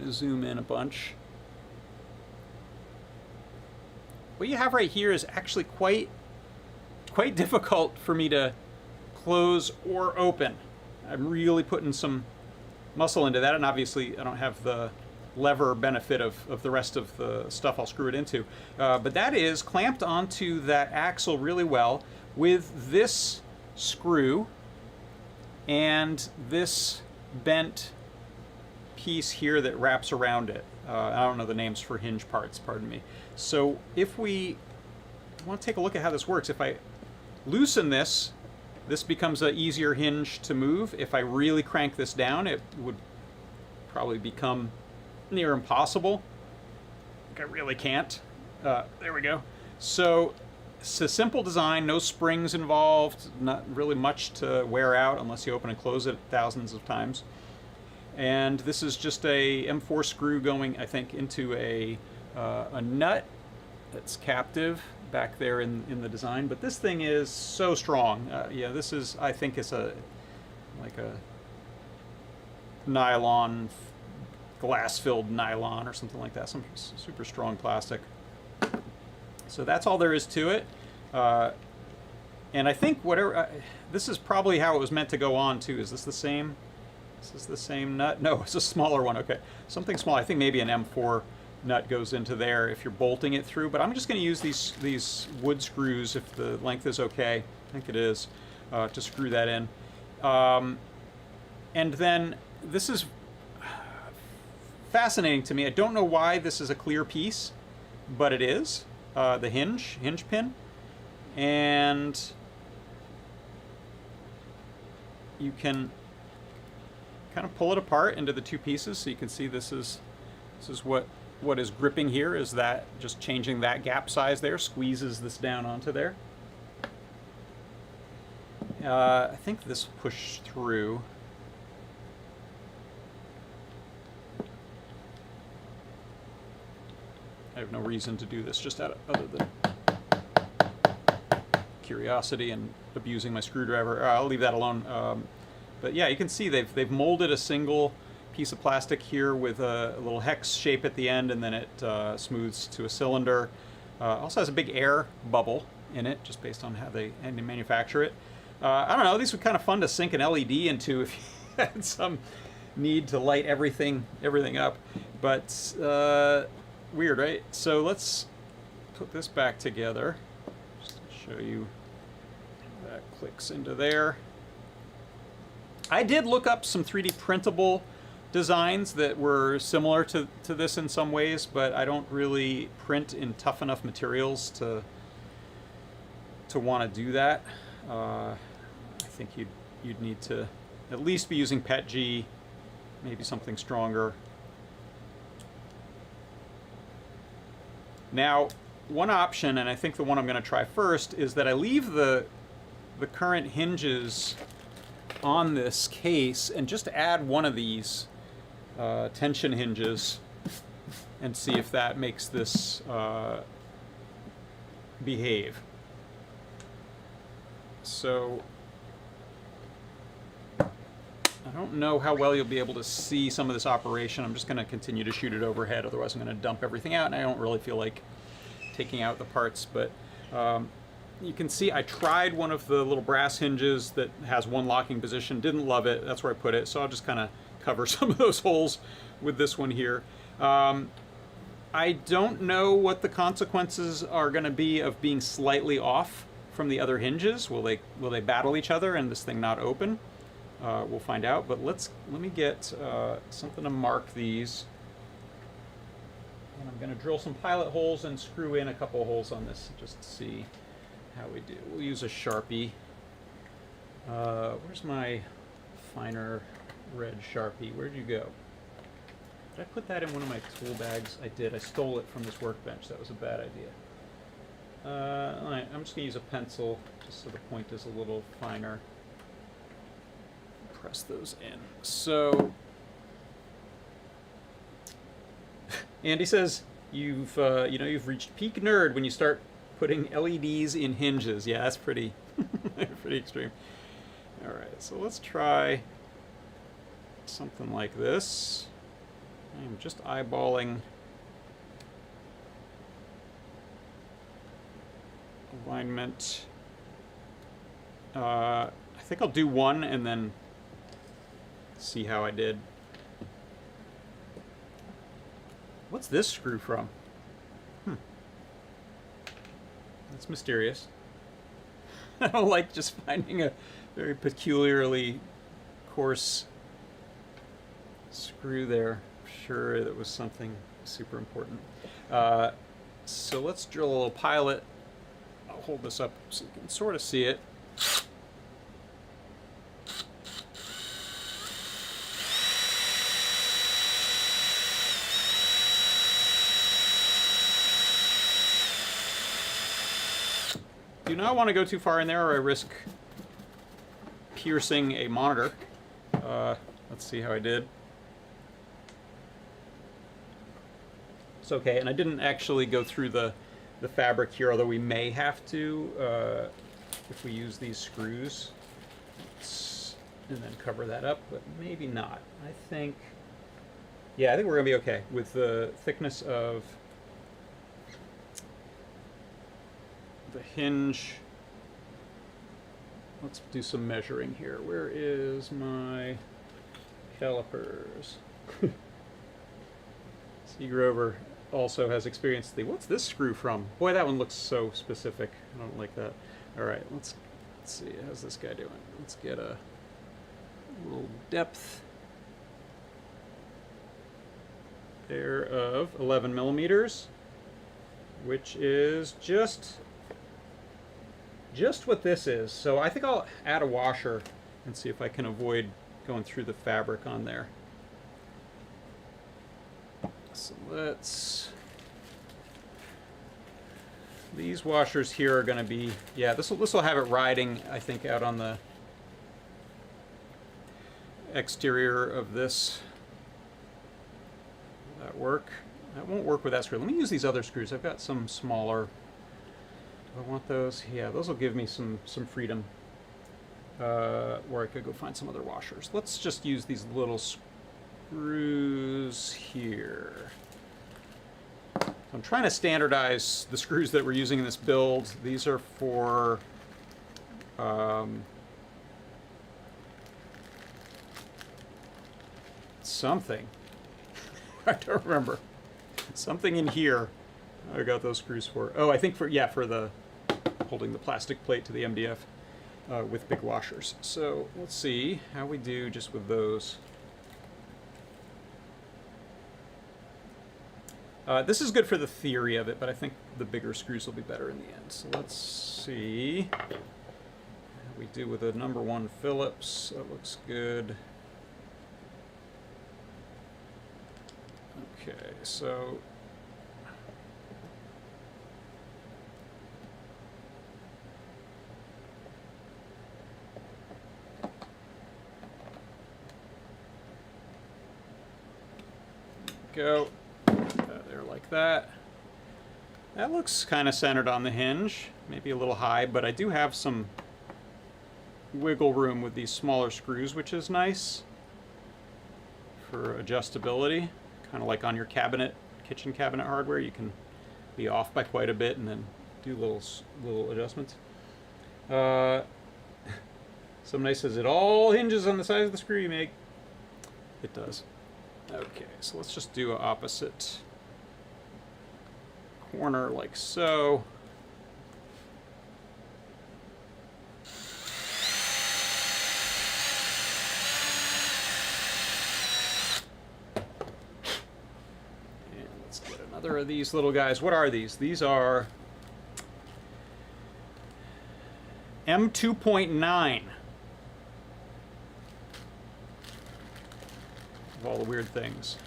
zoom in a bunch. What you have right here is actually quite difficult for me to close or open. I'm really putting some muscle into that, and obviously I don't have the lever benefit of the rest of the stuff I'll screw it into. But that is clamped onto that axle really well with this screw and this bent piece here that wraps around it. I don't know the names for hinge parts, pardon me. So if we want to take a look at how this works, if I loosen this, this becomes an easier hinge to move. If I really crank this down, it would probably become near impossible. I really can't. There we go. So it's a simple design, no springs involved, not really much to wear out unless you open and close it thousands of times. And this is just a M4 screw going, I think, into a nut that's captive back there in the design. But this thing is so strong. Yeah, this is, I think, it's like a nylon, glass-filled nylon or something like that. Some super strong plastic. So that's all there is to it. And I think whatever, this is probably how it was meant to go on too. Is this the same? Is this the same nut? No, it's a smaller one. Okay, something small. I think maybe an M4 nut goes into there if you're bolting it through. But I'm just going to use these wood screws if the length is okay. I think it is, to screw that in. And then this is fascinating to me. I don't know why this is a clear piece, but it is. The hinge pin. And you can kind of pull it apart into the two pieces, so you can see this is what is gripping here, is that just changing that gap size there squeezes this down onto there. I think this pushed through. I have no reason to do this just other than curiosity and abusing my screwdriver. I'll leave that alone. But yeah, you can see they've molded a single piece of plastic here with a little hex shape at the end, and then it smooths to a cylinder. Also has a big air bubble in it, just based on how they manufacture it. I don't know, these were kind of fun to sink an LED into if you had some need to light everything up. But weird, right? So let's put this back together. Just to show you how that clicks into there. I did look up some 3D printable designs that were similar to this in some ways, but I don't really print in tough enough materials to want to do that. I think you'd need to at least be using PETG, maybe something stronger. Now, one option, and I think the one I'm going to try first, is that I leave the current hinges on this case and just add one of these tension hinges and see if that makes this behave. So I don't know how well you'll be able to see some of this operation. I'm just going to continue to shoot it overhead, otherwise I'm going to dump everything out, and I don't really feel like taking out the parts. But you can see I tried one of the little brass hinges that has one locking position, didn't love it, that's where I put it, so I'll just kind of cover some of those holes with this one here. I don't know what the consequences are going to be of being slightly off from the other hinges. Will they battle each other and this thing not open? We'll find out, but let me get something to mark these. And I'm going to drill some pilot holes and screw in a couple of holes on this just to see how we do. We'll use a Sharpie. Where's my finer red Sharpie? Where'd you go? Did I put that in one of my tool bags? I did. I stole it from this workbench. That was a bad idea. All right, I'm just going to use a pencil just so the point is a little finer. Press those in. So Andy says you've reached peak nerd when you start putting LEDs in hinges. Yeah, that's pretty pretty extreme. All right, so let's try something like this. I'm just eyeballing alignment. I think I'll do one and then see how I did. What's this screw from? That's mysterious. I don't like just finding a very peculiarly coarse screw there. I'm sure that was something super important. So let's drill a little pilot. I'll hold this up so you can sort of see it. Do not want to go too far in there or I risk piercing a monitor. Let's see how I did. It's okay, and I didn't actually go through the fabric here, although we may have to if we use these screws and then cover that up, but maybe not. I think we're gonna be okay with the thickness of the hinge. Let's do some measuring here. Where is my calipers? C. Grover also has experienced the, what's this screw from? Boy, that one looks so specific. I don't like that. All right, let's see, how's this guy doing? Let's get a little depth there of 11 millimeters, which is just what this is. So I think I'll add a washer and see if I can avoid going through the fabric on there. So these washers here are going to be, yeah, this will have it riding, I think, out on the exterior of this. Will that work? That won't work with that screw. Let me use these other screws. I've got some smaller. Do I want those? Yeah, those will give me some freedom. Or I could go find some other washers. Let's just use these little screws here. So I'm trying to standardize the screws that we're using in this build. These are for something. I don't remember. Something in here. I got those screws for. Oh, I think for the holding the plastic plate to the MDF with big washers. So let's see how we do just with those. This is good for the theory of it, but I think the bigger screws will be better in the end. So let's see how we do with a number 1 Phillips. That looks good. Okay, so go there like that. That looks kind of centered on the hinge, maybe a little high, but I do have some wiggle room with these smaller screws, which is nice for adjustability. Kind of like on your kitchen cabinet hardware, you can be off by quite a bit and then do little adjustments. Somebody says it all hinges on the size of the screw you make. It does. Okay, so let's just do an opposite corner like so. And let's get another of these little guys. What are these? These are M2.9. Of all the weird things.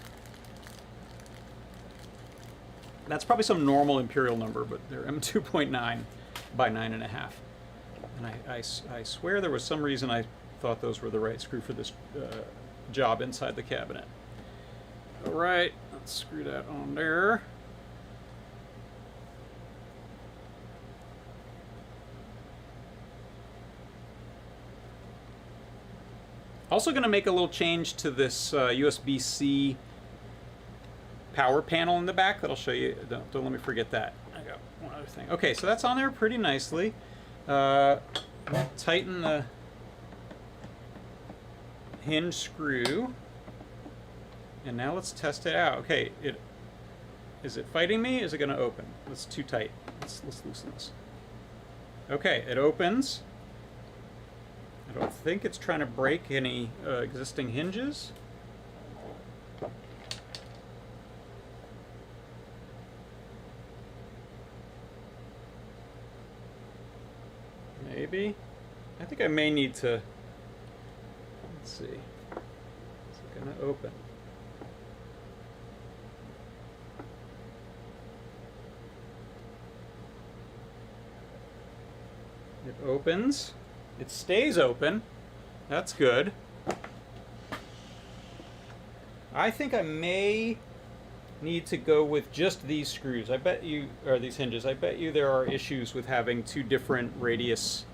That's probably some normal imperial number, but they're M2.9 by 9.5. And I swear there was some reason I thought those were the right screw for this job inside the cabinet. All right, let's screw that on there. Also going to make a little change to this USB-C power panel in the back that I'll show you. Don't let me forget that. I got one other thing. Okay, so that's on there pretty nicely. Tighten the hinge screw. And now let's test it out. Okay, is it fighting me? Is it going to open? It's too tight. Let's loosen this. Okay, it opens. I don't think it's trying to break any existing hinges. Maybe. I think I may need to, let's see. Is it going to open? It opens. It stays open. That's good. I think I may need to go with just these screws. I bet you, or these hinges, I bet you there are issues with having two different radius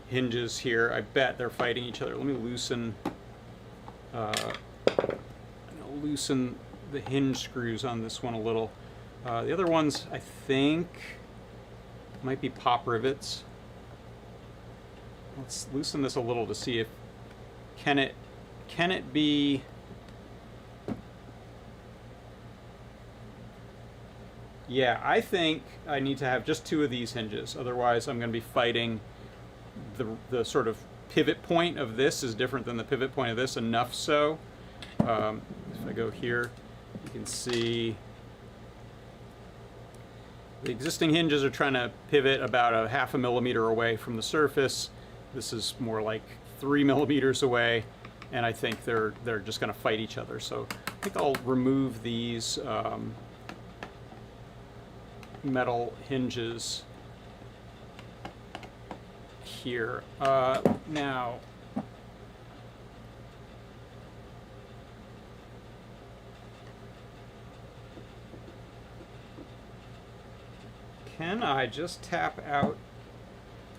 hinges here. I bet they're fighting each other. Let me loosen, loosen the hinge screws on this one a little. The other ones, I think, Might be pop rivets. Let's loosen this a little to see if can it be. Yeah, I think I need to have just 2 of these hinges. Otherwise, I'm going to be fighting the sort of pivot point of this is different than the pivot point of this, enough so. If I go here, you can see the existing hinges are trying to pivot about a 0.5 millimeter away from the surface. This is more like 3 millimeters away, and I think they're just going to fight each other. So I think I'll remove these metal hinges here. Now, can I just tap out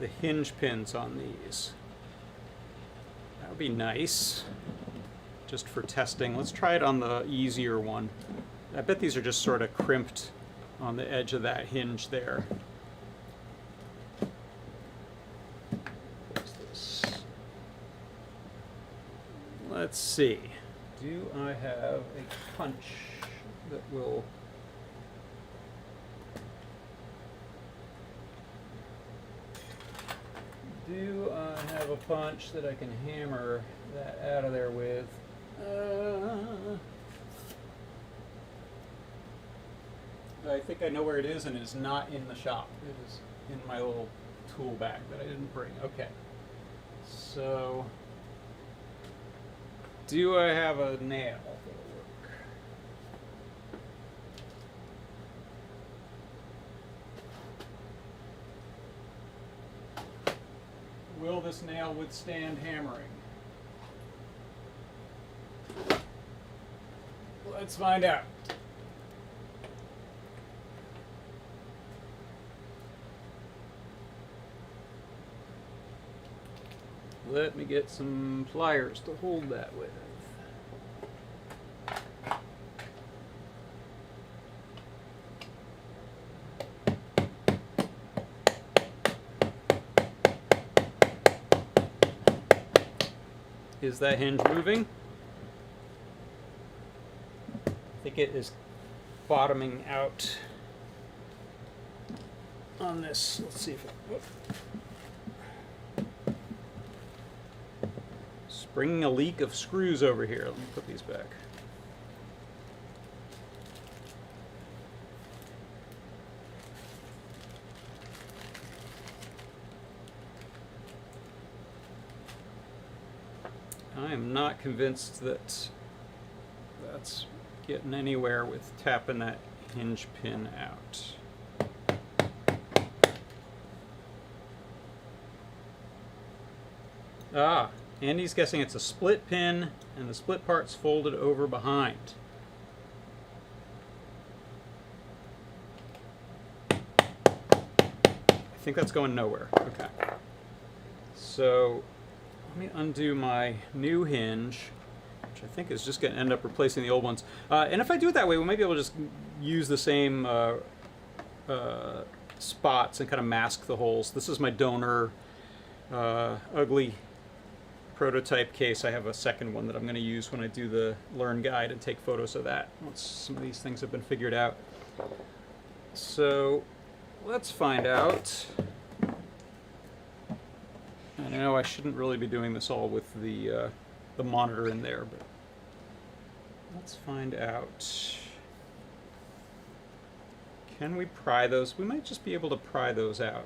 the hinge pins on these? That would be nice, just for testing. Let's try it on the easier one. I bet these are just sort of crimped on the edge of that hinge there. What's this? Let's see. Do I have a punch that will... Do I have a punch that I can hammer that out of there with? I think I know where it is, and it is not in the shop. It is in my little tool bag that I didn't bring. Okay. So, do I have a nail that'll work? Will this nail withstand hammering? Let's find out. Let me get some pliers to hold that with. Is that hinge moving? I think it is bottoming out on this. Let's see if it... Whoop. Bringing a leak of screws over here. Let me put these back. I am not convinced that that's getting anywhere with tapping that hinge pin out. Ah, Andy's guessing it's a split pin and the split part's folded over behind. I think that's going nowhere. Okay. So let me undo my new hinge, which I think is just going to end up replacing the old ones. And if I do it that way, we might be able to just use the same spots and kind of mask the holes. This is my donor ugly prototype case. I have a second one that I'm going to use when I do the Learn guide and take photos of that once some of these things have been figured out. So let's find out. I know I shouldn't really be doing this all with the monitor in there, but let's find out. Can we pry those? We might just be able to pry those out.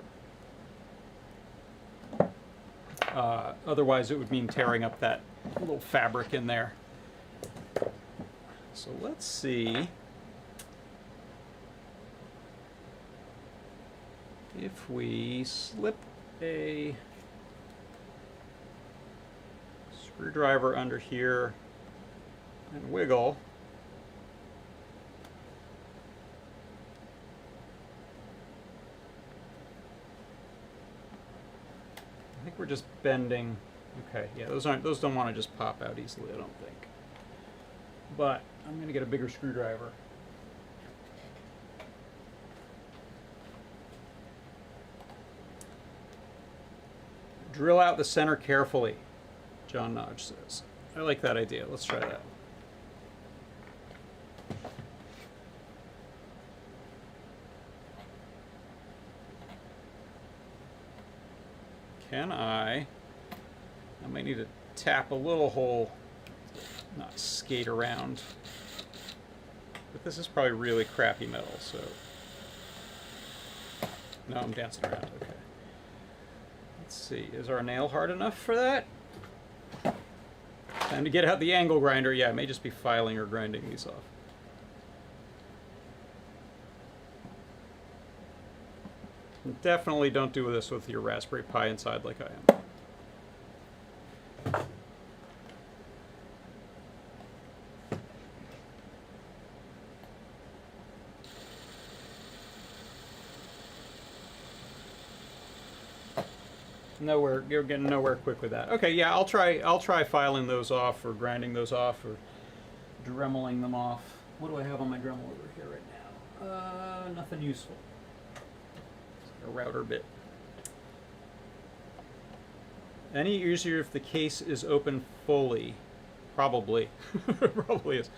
Otherwise, it would mean tearing up that little fabric in there. So let's see if we slip a screwdriver under here and wiggle. I think we're just bending. Okay, yeah, those don't want to just pop out easily, I don't think. But I'm going to get a bigger screwdriver. Drill out the center carefully, John Nodge says. I like that idea. Let's try that. Can I might need to tap a little hole, not skate around. But this is probably really crappy metal, so. No, I'm dancing around, okay. Let's see, is our nail hard enough for that? Time to get out the angle grinder. Yeah, it may just be filing or grinding these off. Definitely don't do this with your Raspberry Pi inside like I am. Nowhere, you're getting nowhere quick with that. Okay, yeah, I'll try filing those off or grinding those off or dremeling them off. What do I have on my Dremel over here right now? Nothing useful. A router bit. Any easier if the case is open fully? Probably. Probably is.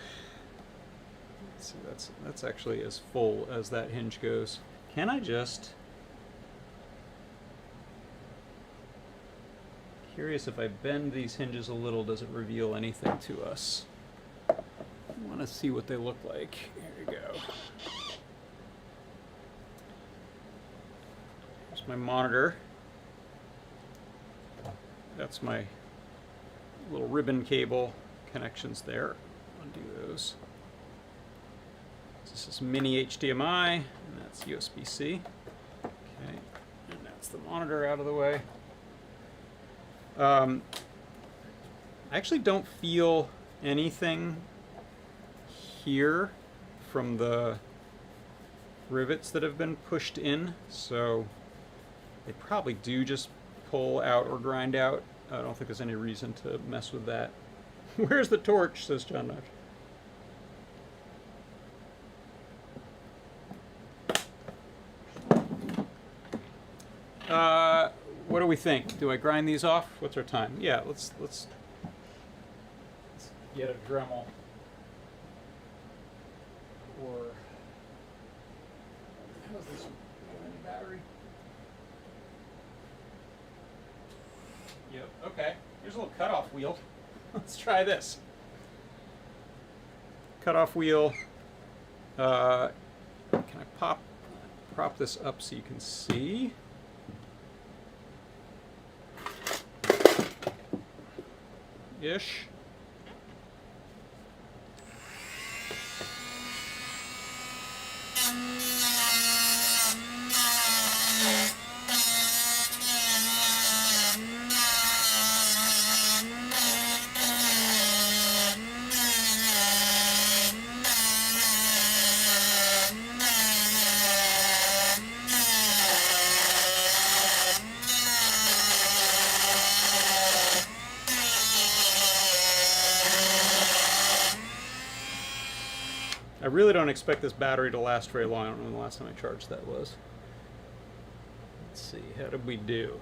Let's see, that's actually as full as that hinge goes. Can I just... Curious if I bend these hinges a little, does it reveal anything to us? I want to see what they look like. Here we go. Here's my monitor. That's my little ribbon cable connections there. Undo those. This is mini HDMI, and that's USB-C. Okay, and that's the monitor out of the way. I actually don't feel anything here from the rivets that have been pushed in, so they probably do just pull out or grind out. I don't think there's any reason to mess with that. Where's the torch, says John Nudge. What do we think? Do I grind these off? What's our time? Yeah, let's get a Dremel. Or how's this one? Any battery? Yep. Okay. Here's a little cutoff wheel. Let's try this. Cutoff wheel. Can I prop this up so you can see? Ish. I really don't expect this battery to last very long. I don't know when the last time I charged that was. Let's see, how did we do?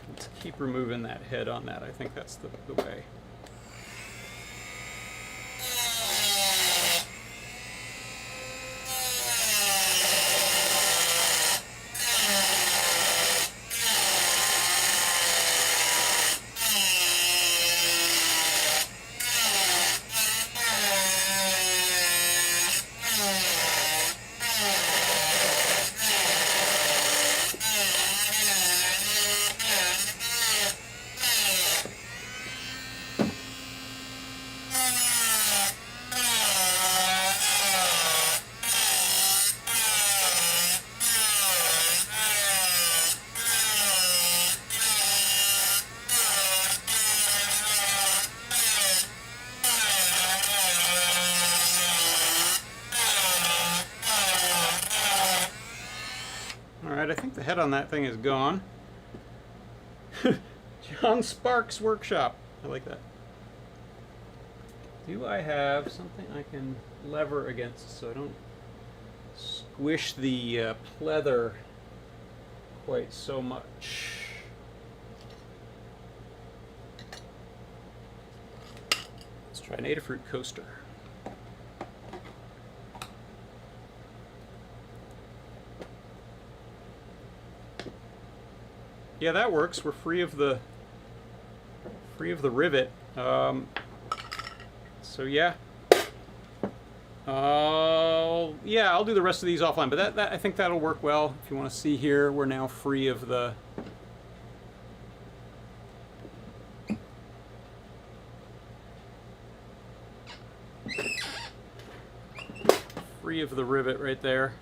Let's keep removing that head on that. I think that's the way. I think the head on that thing is gone. John Sparks Workshop. I like that. Do I have something I can lever against so I don't squish the pleather quite so much? Let's try an Adafruit coaster. Yeah, that works. We're free of the rivet. So yeah. Yeah, I'll do the rest of these offline, but that I think that'll work well. If you want to see here, we're now free of the rivet right there.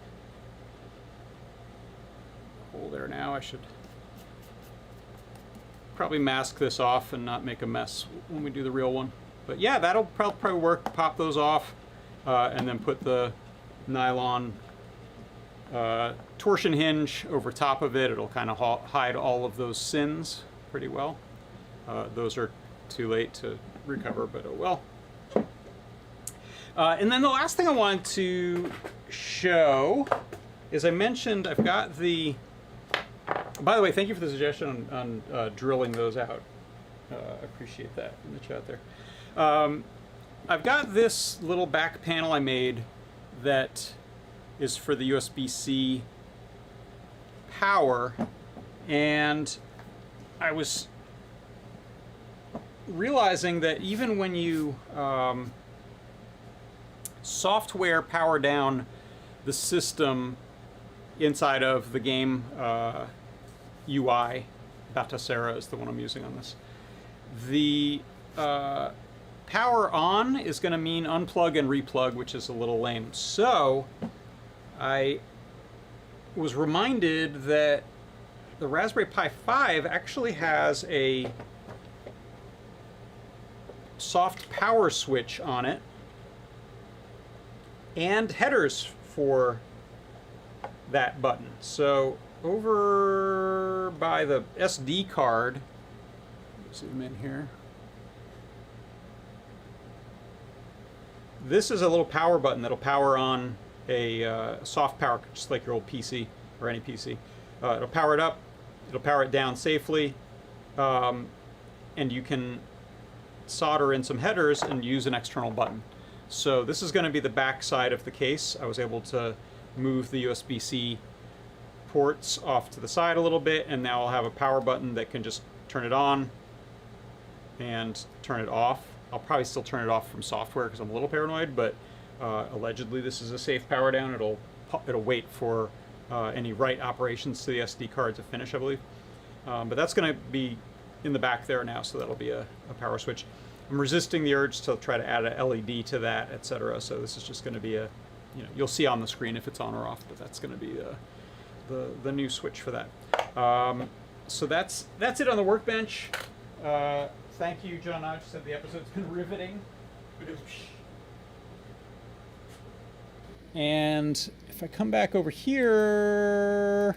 Hole there now. I should probably mask this off and not make a mess when we do the real one. But yeah, that'll probably work. Pop those off and then put the nylon torsion hinge over top of it. It'll kind of hide all of those sins pretty well. Those are too late to recover, but oh well. And then the last thing I wanted to show is I mentioned I've got the... By the way, thank you for the suggestion on drilling those out. I appreciate that in the chat there. I've got this little back panel I made that is for the USB-C power, and I was realizing that even when you software power down the system inside of the game UI, Batasera is the one I'm using on this, the power on is going to mean unplug and replug, which is a little lame. So I was reminded that the Raspberry Pi 5 actually has a soft power switch on it and headers for that button. So over by the SD card, zoom in here, this is a little power button that'll power on a soft power, just like your old PC or any PC. It'll power it up, it'll power it down safely, and you can solder in some headers and use an external button. So this is going to be the back side of the case. I was able to move the USB-C ports off to the side a little bit, and now I'll have a power button that can just turn it on and turn it off. I'll probably still turn it off from software because I'm a little paranoid, but allegedly this is a safe power down. It'll wait for any write operations to the SD card to finish, I believe. But that's going to be in the back there now, so that'll be a power switch. I'm resisting the urge to try to add a LED to that, etc. So this is just going to be a, you'll see on the screen if it's on or off, but that's going to be the new switch for that. So that's it on the workbench. Thank you, John Hodge said the episode's been riveting. And if I come back over here,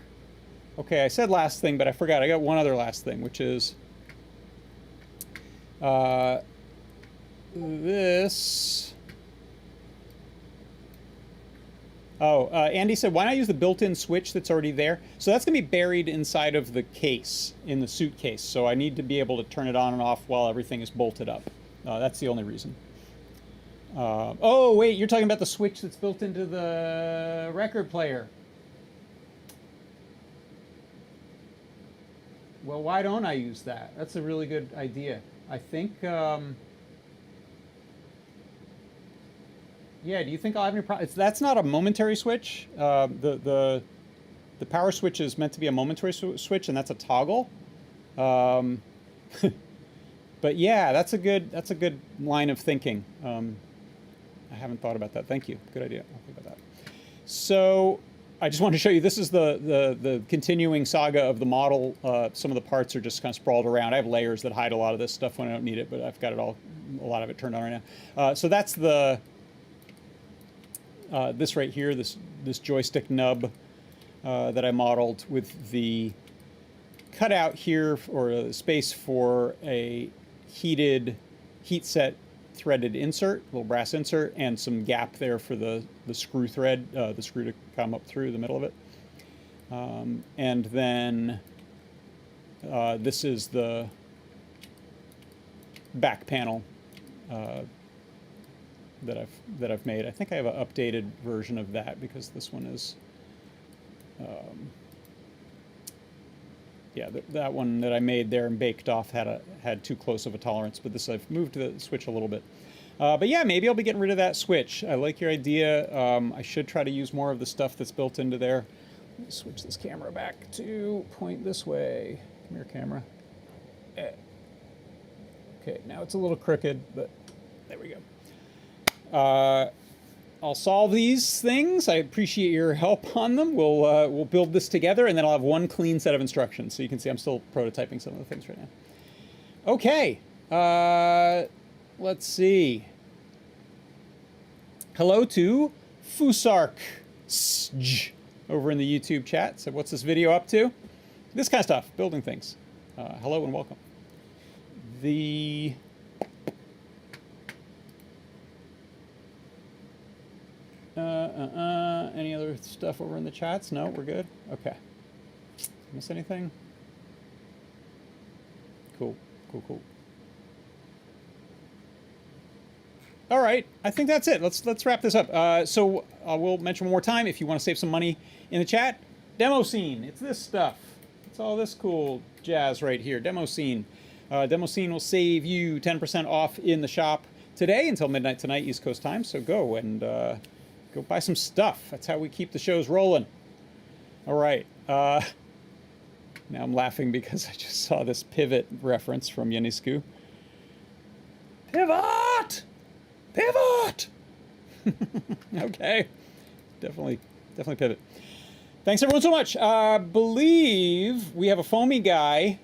okay, I said last thing, but I forgot. I got one other last thing, which is this. Oh, Andy said, why not use the built-in switch that's already there? So that's going to be buried inside of the case, in the suitcase. So I need to be able to turn it on and off while everything is bolted up. That's the only reason. Oh, wait, you're talking about the switch that's built into the record player. Well, why don't I use that? That's a really good idea. I think... yeah, do you think I'll have any problems? That's not a momentary switch. The power switch is meant to be a momentary switch, and that's a toggle. But yeah, that's a good line of thinking. I haven't thought about that. Thank you. Good idea. I'll think about that. So I just wanted to show you, this is the continuing saga of the model. Some of the parts are just kind of sprawled around. I have layers that hide a lot of this stuff when I don't need it, but I've got it all, a lot of it turned on right now. So that's the... this right here, this joystick nub that I modeled with the cutout here, or a space for a heat set threaded insert, little brass insert, and some gap there for the screw thread, the screw to come up through the middle of it. And then this is the back panel that I've made. I think I have an updated version of that because this one is, yeah, that one that I made there and baked off had too close of a tolerance, but this I've moved the switch a little bit. But yeah, maybe I'll be getting rid of that switch. I like your idea. I should try to use more of the stuff that's built into there. Let me switch this camera back to point this way. Come here, camera. Okay, now it's a little crooked, but there we go. I'll solve these things. I appreciate your help on them. We'll build this together, and then I'll have one clean set of instructions. So you can see I'm still prototyping some of the things right now. Okay, let's see. Hello to Fusark over in the YouTube chat. So what's this video up to? This kind of stuff, building things. Hello and welcome. Any other stuff over in the chats? No, we're good? Okay. Miss anything? Cool. All right, I think that's it. Let's wrap this up. So we'll mention one more time, if you want to save some money in the chat, demo scene. It's this stuff. It's all this cool jazz right here. Demo scene. Demo scene will save you 10% off in the shop today until midnight tonight, East Coast time. So go and go buy some stuff. That's how we keep the shows rolling. All right. Now I'm laughing because I just saw this pivot reference from Yenisku. Pivot! Pivot! Okay. Definitely pivot. Thanks everyone so much. I believe we have a Foamy Guy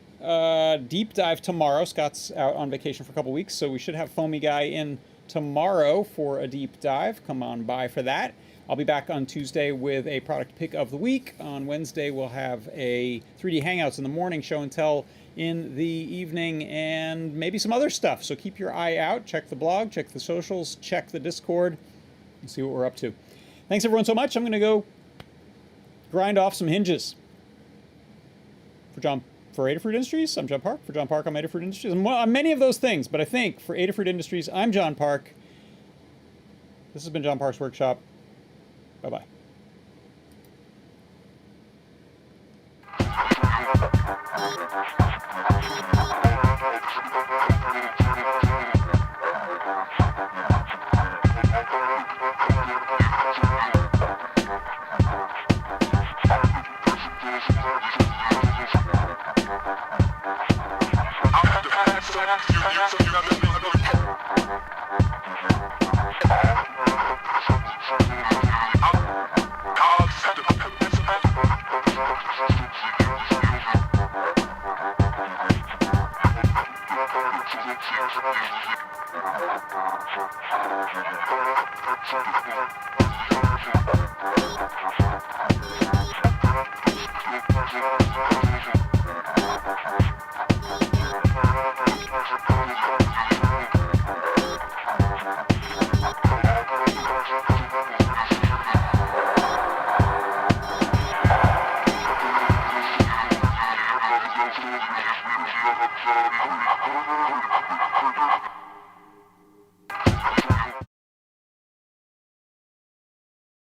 deep dive tomorrow. Scott's out on vacation for a couple weeks, so we should have Foamy Guy in tomorrow for a deep dive. Come on by for that. I'll be back on Tuesday with a product pick of the week. On Wednesday, we'll have a 3D Hangouts in the morning, show and tell in the evening, and maybe some other stuff. So keep your eye out. Check the blog, check the socials, check the Discord, and see what we're up to. Thanks everyone so much. I'm going to go grind off some hinges. For Adafruit Industries, I'm John Park. For John Park, I'm Adafruit Industries. I'm many of those things, but I think for Adafruit Industries, I'm John Park. This has been John Park's Workshop. Bye-bye.